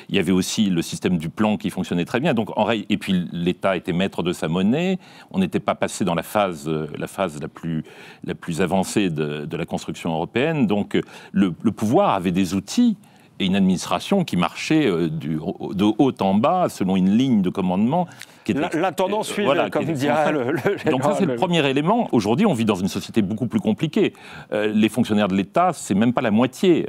il y avait aussi le système du plan qui fonctionnait très bien. Donc, et puis, l'État était maître de sa monnaie. On n'était pas passé dans la phase la plus avancée de la construction européenne. Donc, le pouvoir avait des outils et une administration qui marchait de haut en bas, selon une ligne de commandement. L'intendant suivait, comme dirait le... Donc ça, c'est le premier élément. Aujourd'hui, on vit dans une société beaucoup plus compliquée. Les fonctionnaires de l'État, c'est même pas la moitié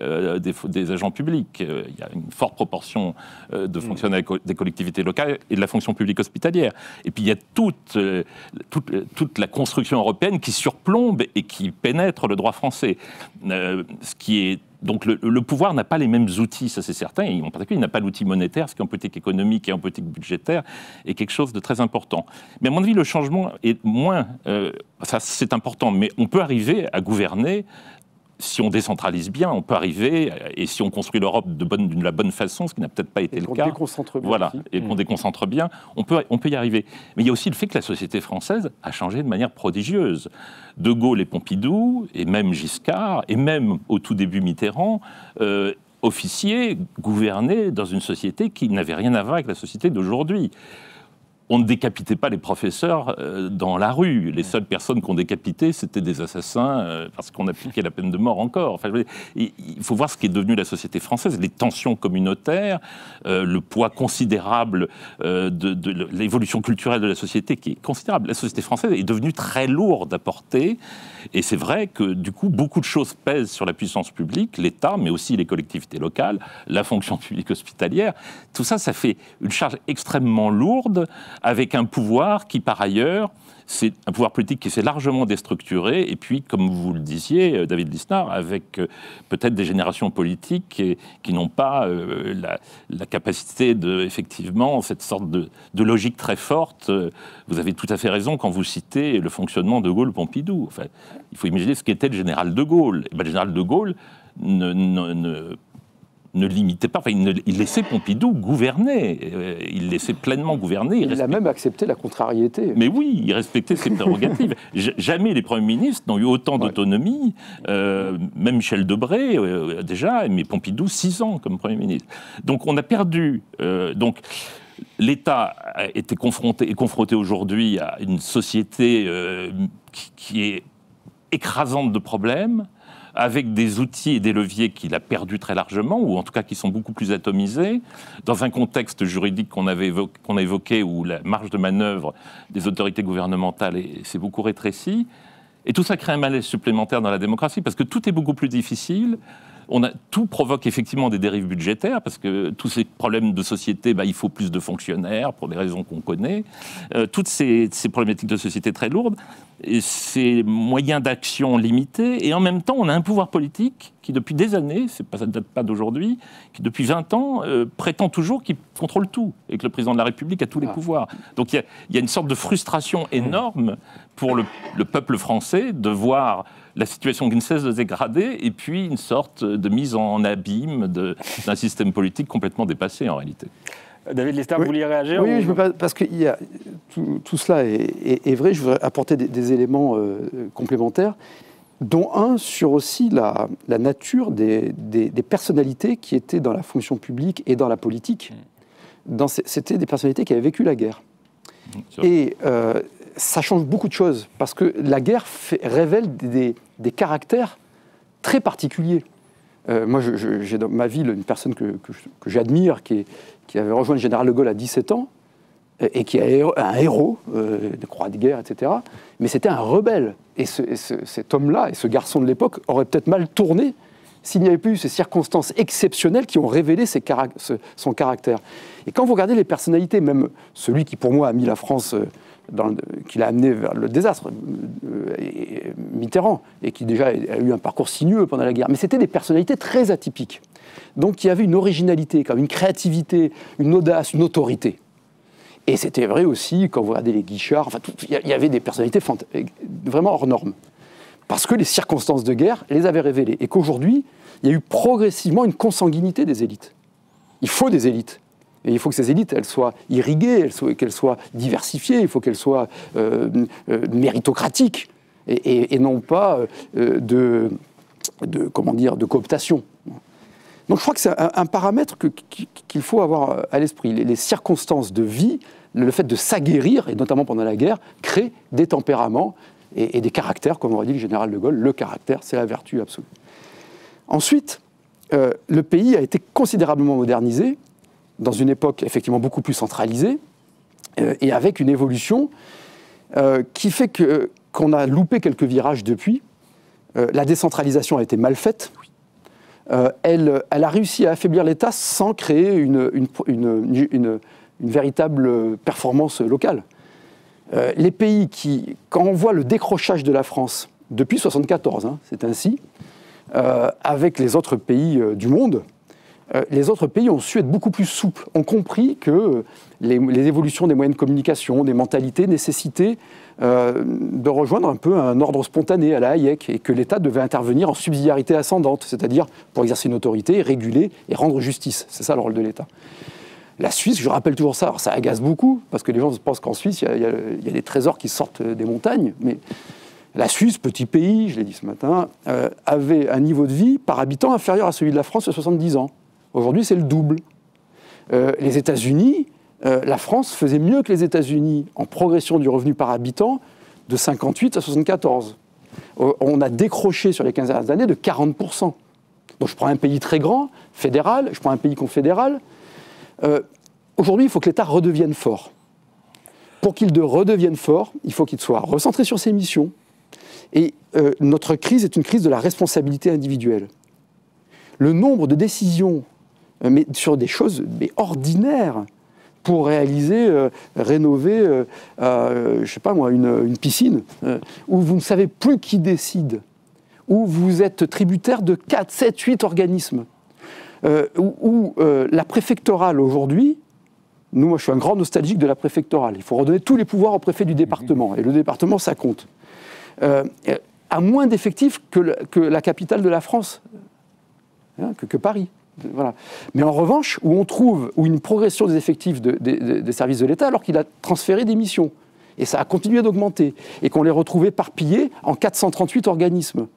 des agents publics. Il y a une forte proportion de fonctionnaires des collectivités locales et de la fonction publique hospitalière. Et puis, il y a toute la construction européenne qui surplombe et qui pénètre le droit français. Ce qui est... Donc le pouvoir n'a pas les mêmes outils, ça c'est certain, et en particulier il n'a pas l'outil monétaire, ce qui en politique économique et en politique budgétaire est quelque chose de très important. Mais à mon avis, le changement est moins... ça c'est important, mais on peut arriver à gouverner. Si on décentralise bien, on peut arriver, et si on construit l'Europe de la bonne façon, ce qui n'a peut-être pas été le cas. Et qu'on déconcentre bien. Voilà, et qu'on déconcentre bien, on peut y arriver. Mais il y a aussi le fait que la société française a changé de manière prodigieuse. De Gaulle et Pompidou, et même Giscard, et même au tout début Mitterrand, officiers gouvernaient dans une société qui n'avait rien à voir avec la société d'aujourd'hui. On ne décapitait pas les professeurs dans la rue. Les seules personnes qu'on décapitait, c'était des assassins parce qu'on appliquait la peine de mort encore. Enfin, il faut voir ce qui est devenu la société française, les tensions communautaires, le poids considérable de l'évolution culturelle de la société qui est considérable. La société française est devenue très lourde à porter et c'est vrai que du coup, beaucoup de choses pèsent sur la puissance publique, l'État, mais aussi les collectivités locales, la fonction publique hospitalière. Tout ça, ça fait une charge extrêmement lourde avec un pouvoir qui, par ailleurs, c'est un pouvoir politique qui s'est largement déstructuré, et puis, comme vous le disiez, David Lisnard, avec peut-être des générations politiques qui n'ont pas la capacité effectivement, cette sorte de logique très forte. Vous avez tout à fait raison quand vous citez le fonctionnement de Gaulle-Pompidou. Enfin, il faut imaginer ce qu'était le général de Gaulle. Et bien, le général de Gaulle ne limitait pas, enfin, il laissait Pompidou gouverner, il laissait pleinement gouverner. Il a même accepté la contrariété. Mais oui, il respectait ses prérogatives. Jamais les premiers ministres n'ont eu autant d'autonomie, même Michel Debré déjà, mais Pompidou 6 ans comme Premier ministre. Donc on a perdu... donc l'État est confronté aujourd'hui à une société qui est écrasante de problèmes, avec des outils et des leviers qu'il a perdus très largement, ou en tout cas qui sont beaucoup plus atomisés, dans un contexte juridique qu'on a évoqué, où la marge de manœuvre des autorités gouvernementales s'est beaucoup rétrécie. Et tout ça crée un malaise supplémentaire dans la démocratie, parce que tout est beaucoup plus difficile. Tout provoque effectivement des dérives budgétaires, parce que tous ces problèmes de société, il faut plus de fonctionnaires, pour des raisons qu'on connaît. Toutes ces problématiques de société très lourdes, et ces moyens d'action limités, et en même temps, on a un pouvoir politique qui, depuis des années, ça ne date pas d'aujourd'hui, qui, depuis 20 ans, prétend toujours qu'il contrôle tout, et que le président de la République a tous les pouvoirs. Donc il y a une sorte de frustration énorme pour le peuple français de voir la situation qui ne cesse de se dégrader, et puis une sorte de mise en abîme d'un système politique complètement dépassé, en réalité. David Lisnard, vous vouliez réagir? Oui, parce que tout cela est vrai. Je voudrais apporter des éléments complémentaires, dont un sur aussi la nature des personnalités qui étaient dans la fonction publique et dans la politique. C'était des personnalités qui avaient vécu la guerre. Et ça change beaucoup de choses, parce que la guerre révèle des caractères très particuliers. Moi, j'ai dans ma ville une personne que j'admire, qui avait rejoint le général de Gaulle à 17 ans, et qui est un héros de croix de guerre, etc. Mais c'était un rebelle. Et cet homme-là, et ce garçon de l'époque, aurait peut-être mal tourné s'il n'y avait pas eu ces circonstances exceptionnelles qui ont révélé son caractère. Et quand vous regardez les personnalités, même celui qui pour moi a mis la France, qui l'a amené vers le désastre, Mitterrand, et qui déjà a eu un parcours sinueux pendant la guerre, mais c'était des personnalités très atypiques. Donc il y avait une originalité, une créativité, une audace, une autorité. Et c'était vrai aussi quand vous regardez les Guichard, il y avait des personnalités vraiment hors normes. Parce que les circonstances de guerre les avaient révélées. Et qu'aujourd'hui, il y a eu progressivement une consanguinité des élites. Il faut des élites. Et il faut que ces élites, elles soient irriguées, qu'elles soient diversifiées, il faut qu'elles soient méritocratiques, et non pas de cooptation. Donc je crois que c'est un paramètre qu'il faut avoir à l'esprit. Les circonstances de vie, le fait de s'aguerrir, et notamment pendant la guerre, crée des tempéraments et des caractères, comme aurait dit le général de Gaulle. Le caractère, c'est la vertu absolue. Ensuite, le pays a été considérablement modernisé, dans une époque effectivement beaucoup plus centralisée, et avec une évolution qui fait qu'on a loupé quelques virages depuis. La décentralisation a été mal faite. Elle a réussi à affaiblir l'État sans créer une véritable performance locale. Les pays quand on voit le décrochage de la France depuis 1974, c'est ainsi, avec les autres pays du monde, les autres pays ont su être beaucoup plus souples, ont compris que les évolutions des moyens de communication, des mentalités nécessitaient de rejoindre un peu un ordre spontané à la Hayek, et que l'État devait intervenir en subsidiarité ascendante, c'est-à-dire pour exercer une autorité, réguler et rendre justice. C'est ça le rôle de l'État. La Suisse, je rappelle toujours ça, alors ça agace beaucoup, parce que les gens pensent qu'en Suisse, il y a des trésors qui sortent des montagnes, mais la Suisse, petit pays, je l'ai dit ce matin, avait un niveau de vie par habitant inférieur à celui de la France il y a 70 ans. Aujourd'hui, c'est le double. Les États-Unis, la France faisait mieux que les États-Unis en progression du revenu par habitant de 58 à 74. On a décroché sur les 15 dernières années de 40%. Donc je prends un pays très grand, fédéral, je prends un pays confédéral. Aujourd'hui, il faut que l'État redevienne fort. Pour qu'il redevienne fort, il faut qu'il soit recentré sur ses missions. Et notre crise est une crise de la responsabilité individuelle. Le nombre de décisions mais sur des choses ordinaires pour réaliser, rénover, je sais pas moi, une piscine, où vous ne savez plus qui décide, où vous êtes tributaire de 4, 7, 8 organismes, où la préfectorale aujourd'hui, moi je suis un grand nostalgique de la préfectorale, il faut redonner tous les pouvoirs au préfet du département, et le département ça compte, a moins d'effectifs que la capitale de la France, que Paris. Voilà. Mais en revanche, où on trouve une progression des effectifs des services de l'État alors qu'il a transféré des missions. Et ça a continué d'augmenter. Et qu'on les retrouve éparpillés en 438 organismes.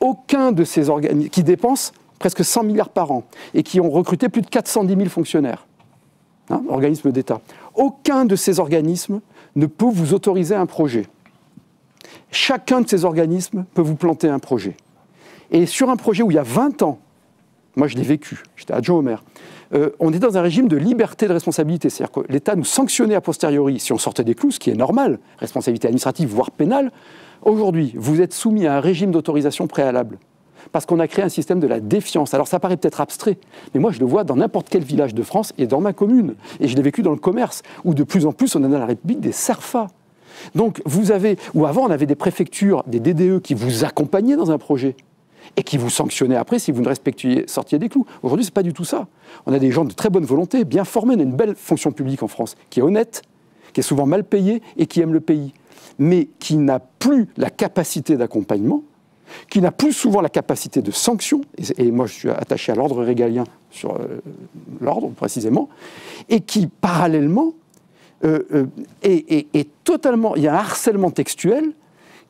Aucun de ces organismes, qui dépensent presque 100 milliards par an, et qui ont recruté plus de 410 000 fonctionnaires, organismes d'État. Aucun de ces organismes ne peut vous autoriser un projet. Chacun de ces organismes peut vous planter un projet. Et sur un projet où il y a 20 ans, moi, je l'ai vécu, j'étais adjoint au maire. On est dans un régime de liberté de responsabilité. C'est-à-dire que l'État nous sanctionnait a posteriori si on sortait des clous, ce qui est normal, responsabilité administrative, voire pénale. Aujourd'hui, vous êtes soumis à un régime d'autorisation préalable. Parce qu'on a créé un système de la défiance. Alors ça paraît peut-être abstrait, mais moi je le vois dans n'importe quel village de France et dans ma commune. Et je l'ai vécu dans le commerce, où de plus en plus on a dans la République des SERFA. Donc vous avez, ou avant on avait des préfectures, des DDE qui vous accompagnaient dans un projet. Et qui vous sanctionnait après si vous ne sortiez des clous. Aujourd'hui, ce n'est pas du tout ça. On a des gens de très bonne volonté, bien formés, on a une belle fonction publique en France, qui est honnête, qui est souvent mal payée et qui aime le pays, mais qui n'a plus la capacité d'accompagnement, qui n'a plus souvent la capacité de sanction, et moi je suis attaché à l'ordre régalien sur l'ordre précisément, et qui parallèlement est totalement... Il y a un harcèlement textuel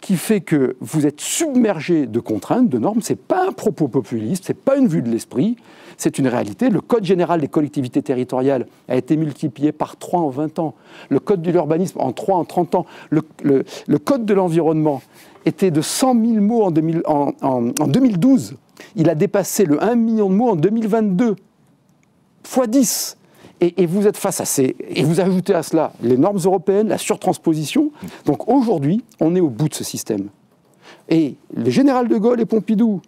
qui fait que vous êtes submergé de contraintes, de normes. Ce n'est pas un propos populiste, ce n'est pas une vue de l'esprit, c'est une réalité. Le Code général des collectivités territoriales a été multiplié par 3 en 20 ans. Le Code de l'urbanisme en 3 en 30 ans. Le Code de l'environnement était de 100 000 mots en 2012. Il a dépassé le 1 million de mots en 2022. Fois 10. Et vous êtes face à et vous ajoutez à cela les normes européennes, la surtransposition. Donc aujourd'hui, on est au bout de ce système. Et le général de Gaulle et Pompidou,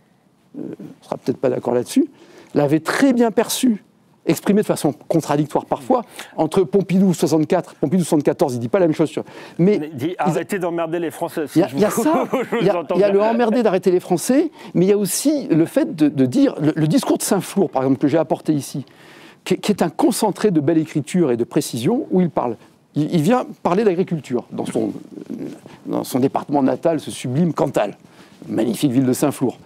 ne sera peut-être pas d'accord là-dessus, l'avait très bien perçu, exprimé de façon contradictoire parfois, entre Pompidou 64, Pompidou 74, il ne dit pas la même chose. Mais arrêtez d'emmerder les Français. Il y a ça, il y a le emmerder d'arrêter les Français, mais il y a aussi le fait de dire, le discours de Saint-Flour, par exemple, que j'ai apporté ici, qui est un concentré de belle écriture et de précision, où il parle. Il vient parler d'agriculture dans son département natal, ce sublime Cantal, magnifique ville de Saint-Flour.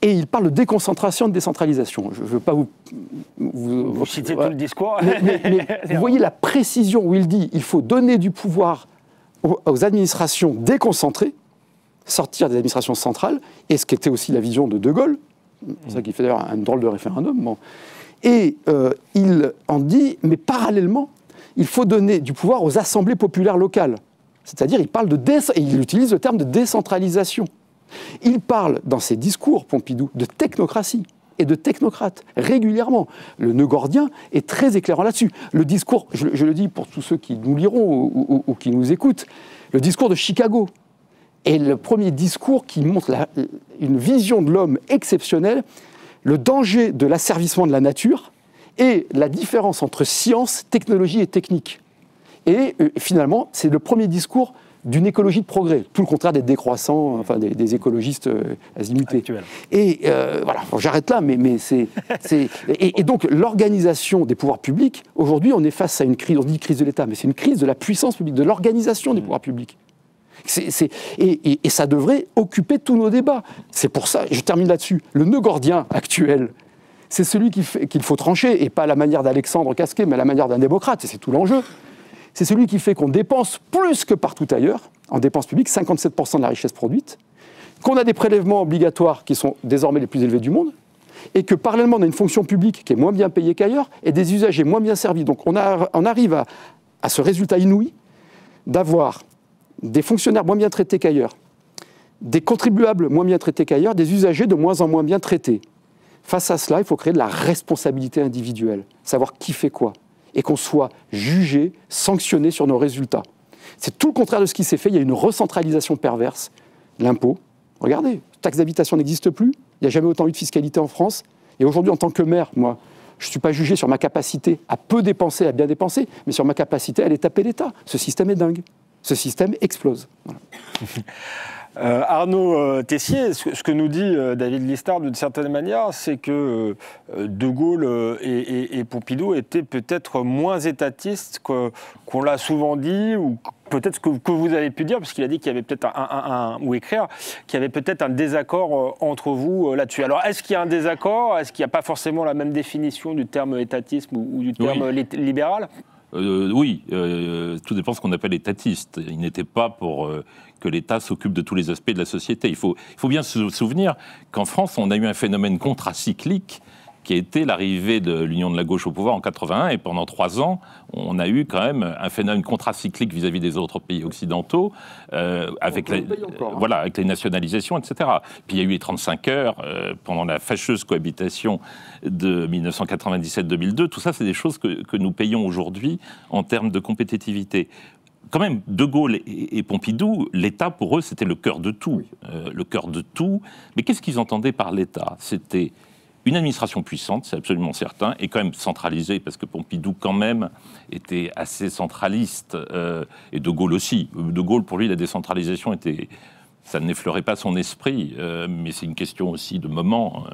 Et il parle de déconcentration et de décentralisation. Je ne veux pas vous citez tout le discours. Mais vous voyez la précision où il dit il faut donner du pouvoir aux administrations déconcentrées, sortir des administrations centrales, et ce qui était aussi la vision de De Gaulle, c'est ça qui fait d'ailleurs un drôle de référendum. Bon. Et il en dit, mais parallèlement, il faut donner du pouvoir aux assemblées populaires locales. C'est-à-dire, il utilise le terme de décentralisation. Il parle dans ses discours, Pompidou, de technocratie et de technocrates, régulièrement. Le nœud gordien est très éclairant là-dessus. Le discours, je le dis pour tous ceux qui nous liront ou qui nous écoutent, le discours de Chicago est le premier discours qui montre une vision de l'homme exceptionnelle, le danger de l'asservissement de la nature et la différence entre science, technologie et technique. Et finalement, c'est le premier discours d'une écologie de progrès, tout le contraire des décroissants, enfin des écologistes azimutés. Et voilà, j'arrête là, mais c'est... Et donc, l'organisation des pouvoirs publics, aujourd'hui, on est face à une crise, on dit crise de l'État, mais c'est une crise de la puissance publique, de l'organisation des pouvoirs publics. Et ça devrait occuper tous nos débats. C'est pour ça, je termine là-dessus, le nœud gordien actuel, c'est celui qu'il faut trancher, et pas à la manière d'Alexandre Casquet, mais à la manière d'un démocrate, et c'est tout l'enjeu. C'est celui qui fait qu'on dépense plus que partout ailleurs, en dépenses publiques, 57% de la richesse produite, qu'on a des prélèvements obligatoires qui sont désormais les plus élevés du monde, et que parallèlement on a une fonction publique qui est moins bien payée qu'ailleurs, et des usagers moins bien servis. Donc on arrive à ce résultat inouï d'avoir des fonctionnaires moins bien traités qu'ailleurs, des contribuables moins bien traités qu'ailleurs, des usagers de moins en moins bien traités. Face à cela, il faut créer de la responsabilité individuelle, savoir qui fait quoi, et qu'on soit jugé, sanctionné sur nos résultats. C'est tout le contraire de ce qui s'est fait. Il y a une recentralisation perverse. L'impôt, regardez, taxe d'habitation n'existe plus. Il n'y a jamais autant eu de fiscalité en France. Et aujourd'hui, en tant que maire, moi, je ne suis pas jugé sur ma capacité à peu dépenser, à bien dépenser, mais sur ma capacité à aller taper l'État. Ce système est dingue. Ce système explose. Voilà. Arnaud Tessier, ce que nous dit David Listard d'une certaine manière, c'est que De Gaulle et Pompidou étaient peut-être moins étatistes qu'on l'a souvent dit, ou peut-être ce que vous avez pu dire, parce qu'il a dit qu'il y avait peut-être ou écrire, qu'il y avait peut-être un désaccord entre vous là-dessus. Alors, est-ce qu'il y a un désaccord? Est-ce qu'il n'y a pas forcément la même définition du terme étatisme ou du terme libéral? Oui, tout dépend de ce qu'on appelle étatiste. Il n'était pas pour que l'État s'occupe de tous les aspects de la société. Il faut bien se souvenir qu'en France, on a eu un phénomène contracyclique qui a été l'arrivée de l'Union de la gauche au pouvoir en 81, et pendant 3 ans, on a eu quand même un phénomène contracyclique vis-à-vis des autres pays occidentaux, avec les nationalisations, etc. Puis il y a eu les 35 heures pendant la fâcheuse cohabitation de 1997-2002. Tout ça, c'est des choses que nous payons aujourd'hui en termes de compétitivité. Quand même, De Gaulle et Pompidou, l'État, pour eux, c'était le cœur de tout. Le cœur de tout. Mais qu'est-ce qu'ils entendaient par l'État? C'était une administration puissante, c'est absolument certain, et quand même centralisée, parce que Pompidou, quand même, était assez centraliste, et De Gaulle aussi. De Gaulle, pour lui, la décentralisation ça n'effleurait pas son esprit, mais c'est une question aussi de moment.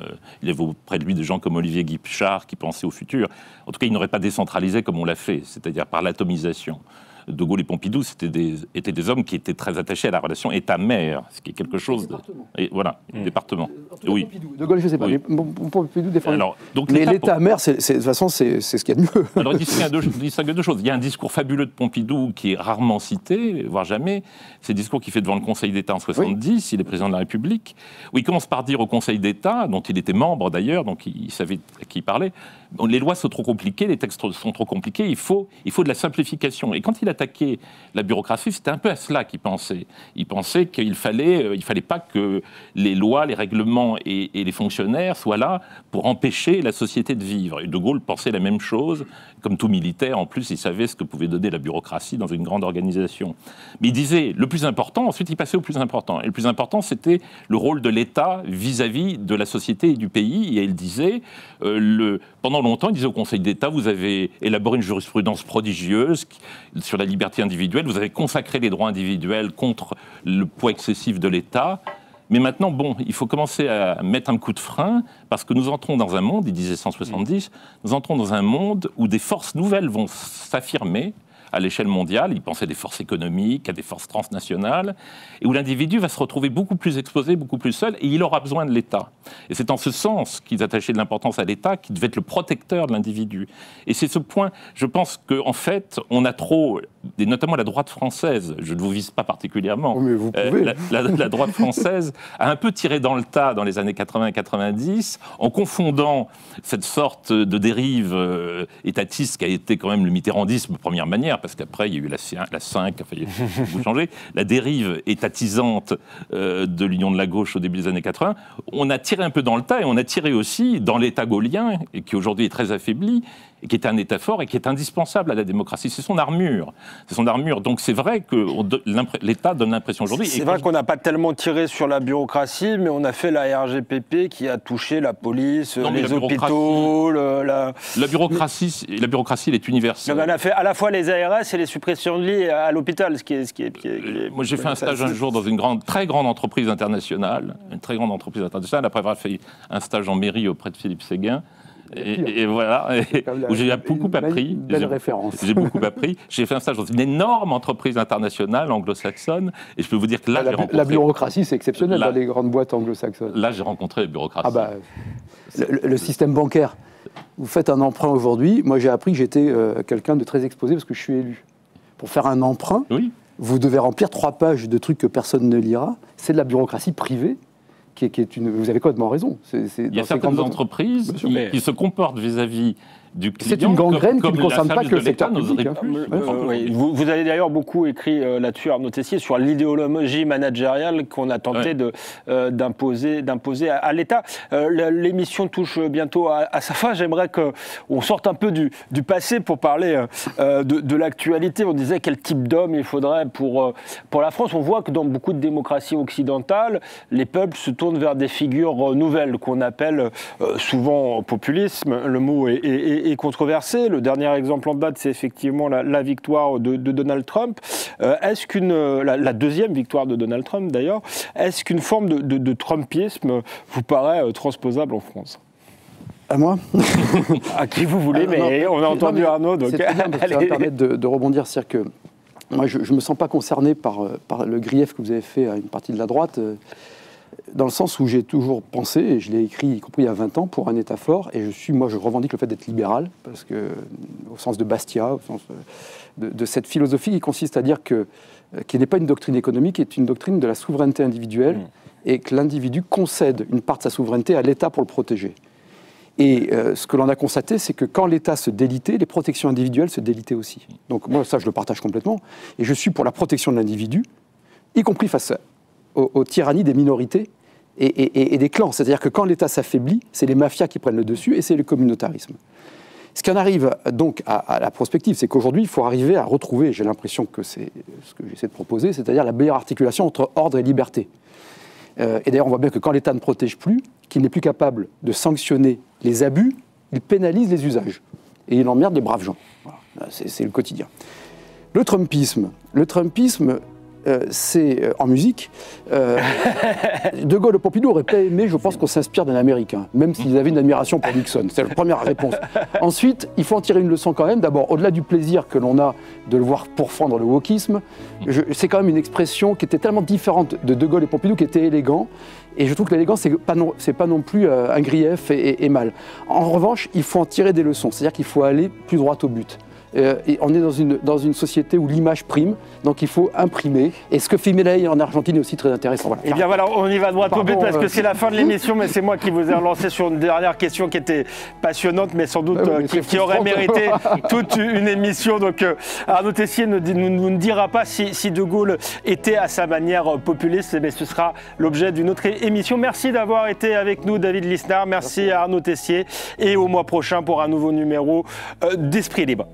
Il y avait auprès de lui des gens comme Olivier Guichard qui pensaient au futur. En tout cas, il n'aurait pas décentralisé comme on l'a fait, c'est-à-dire par l'atomisation. De Gaulle et Pompidou étaient des hommes qui étaient très attachés à la relation État-mère, ce qui est quelque chose de... Et voilà, département. Oui. Pompidou. De Gaulle, je ne sais pas, mais Pompidou défend. Mais l'État-mère, de toute façon, c'est ce qu'il y a de mieux. Alors, il distingue deux choses. Il y a un discours fabuleux de Pompidou qui est rarement cité, voire jamais. C'est le discours qu'il fait devant le Conseil d'État en 70, il est président de la République, où il commence par dire au Conseil d'État, dont il était membre d'ailleurs, donc il savait à qui il parlait, les lois sont trop compliquées, les textes sont trop compliqués, il faut de la simplification. Et quand il attaquait la bureaucratie, c'était un peu à cela qu'il pensait. Il pensait qu'il fallait pas que les lois, les règlements et les fonctionnaires soient là pour empêcher la société de vivre. Et De Gaulle pensait la même chose, comme tout militaire, en plus, il savait ce que pouvait donner la bureaucratie dans une grande organisation. Mais il disait, le plus important, ensuite il passait au plus important. Et le plus important, c'était le rôle de l'État vis-à-vis de la société et du pays. Et il disait, pendant longtemps, il disait au Conseil d'État, vous avez élaboré une jurisprudence prodigieuse sur la liberté individuelle, vous avez consacré les droits individuels contre le poids excessif de l'État. Mais maintenant, bon, il faut commencer à mettre un coup de frein, parce que nous entrons dans un monde, il disait 170, nous entrons dans un monde où des forces nouvelles vont s'affirmer à l'échelle mondiale. Il pensait à des forces économiques, à des forces transnationales, et où l'individu va se retrouver beaucoup plus exposé, beaucoup plus seul, et il aura besoin de l'État. Et c'est en ce sens qu'ils attachaient de l'importance à l'État, qui devait être le protecteur de l'individu. Et c'est ce point, je pense qu'en fait, on a trop, et notamment la droite française, je ne vous vise pas particulièrement, oh, mais vous pouvez. La droite française a un peu tiré dans le tas dans les années 80 et 90, en confondant cette sorte de dérive étatiste qui a été quand même le mitterrandisme première manière, parce qu'après, il y a eu la 5, enfin, vous changez, la dérive étatisante de l'Union de la gauche au début des années 80. On a tiré un peu dans le tas, et on a tiré aussi dans l'État gaullien, et qui aujourd'hui est très affaibli, et qui est un État fort et qui est indispensable à la démocratie. C'est son armure. C'est son armure. Donc c'est vrai que l'État donne l'impression aujourd'hui... C'est vrai qu'on n'a pas tellement tiré sur la bureaucratie, mais on a fait la RGPP qui a touché la police, les hôpitaux... La bureaucratie, elle est universelle. On a fait à la fois les ARS et les suppressions de lits à l'hôpital, ce qui est moi, j'ai fait un stage un jour dans une très grande entreprise internationale, après avoir fait un stage en mairie auprès de Philippe Séguin. Et voilà, où j'ai beaucoup appris. J'ai beaucoup appris. J'ai fait un stage dans une énorme entreprise internationale anglo-saxonne, et je peux vous dire que là, j'ai rencontré... La bureaucratie, c'est exceptionnel dans les grandes boîtes anglo-saxonnes. Là, j'ai rencontré la bureaucratie. Le système bancaire. Vous faites un emprunt aujourd'hui. Moi, j'ai appris que j'étais quelqu'un de très exposé parce que je suis élu. Pour faire un emprunt, oui. Vous devez remplir 3 pages de trucs que personne ne lira. C'est de la bureaucratie privée. Qui est une... Vous avez complètement raison. Il y a certaines entreprises qui se comportent vis-à-vis du client. C'est une gangrène qui ne concerne pas que le secteur public. Vous avez d'ailleurs beaucoup écrit là-dessus, Arnaud Tessier, sur l'idéologie managériale qu'on a tenté d'imposer à l'État. L'émission touche bientôt à sa fin. J'aimerais qu'on sorte un peu du passé pour parler de l'actualité. On disait quel type d'homme il faudrait pour la France. On voit que dans beaucoup de démocraties occidentales, les peuples se tournent vers des figures nouvelles qu'on appelle souvent populisme. Le mot est controversé. Le dernier exemple en date, c'est effectivement la victoire de Donald Trump. Est-ce la deuxième victoire de Donald Trump, d'ailleurs, est-ce qu'une forme de trumpisme vous paraît transposable en France ? À moi ? À qui vous voulez, mais on a entendu Arnaud. Donc... C'est très bien, ça va me permettre de rebondir. C'est-à-dire que moi, je ne me sens pas concerné par le grief que vous avez fait à une partie de la droite, dans le sens où j'ai toujours pensé, et je l'ai écrit y compris il y a 20 ans, pour un État fort, et je revendique le fait d'être libéral, parce que, au sens de Bastia, au sens de cette philosophie qui consiste à dire qui n'est pas une doctrine économique, qui est une doctrine de la souveraineté individuelle, et que l'individu concède une part de sa souveraineté à l'État pour le protéger. Et ce que l'on a constaté, c'est que quand l'État se délitait, les protections individuelles se délitaient aussi. Donc moi, ça, je le partage complètement, et je suis pour la protection de l'individu, y compris face aux tyrannies des minorités et des clans. C'est-à-dire que quand l'État s'affaiblit, c'est les mafias qui prennent le dessus et c'est le communautarisme. Ce qui en arrive donc à la prospective, c'est qu'aujourd'hui, il faut arriver à retrouver, j'ai l'impression que c'est ce que j'essaie de proposer, c'est-à-dire la meilleure articulation entre ordre et liberté. Et d'ailleurs, on voit bien que quand l'État ne protège plus, qu'il n'est plus capable de sanctionner les abus, il pénalise les usages. Et il emmerde les braves gens. Voilà. C'est le quotidien. Le Trumpisme, c'est en musique. De Gaulle et Pompidou n'auraient pas aimé, je pense, qu'on s'inspire d'un Américain, même s'ils avaient une admiration pour Nixon. C'est la première réponse. Ensuite, il faut en tirer une leçon quand même. D'abord, au-delà du plaisir que l'on a de le voir pourfendre le wokisme, c'est quand même une expression qui était tellement différente de Gaulle et Pompidou, qui était élégant. Et je trouve que l'élégance, c'est pas non plus un grief et mal. En revanche, il faut en tirer des leçons. C'est-à-dire qu'il faut aller plus droit au but. Et on est dans une société où l'image prime, donc il faut imprimer. Et ce que fait Milei en Argentine est aussi très intéressant. Voilà. Et bien voilà, on y va droit au but parce que c'est la fin de l'émission, mais c'est moi qui vous ai relancé sur une dernière question qui était passionnante, mais sans doute qui aurait mérité toute une émission. Donc Arnaud Tessier nous ne dira pas si De Gaulle était à sa manière populiste, mais ce sera l'objet d'une autre émission. Merci d'avoir été avec nous, David Lisnard. Merci à Arnaud Tessier et au mois prochain pour un nouveau numéro d'Esprit Libre.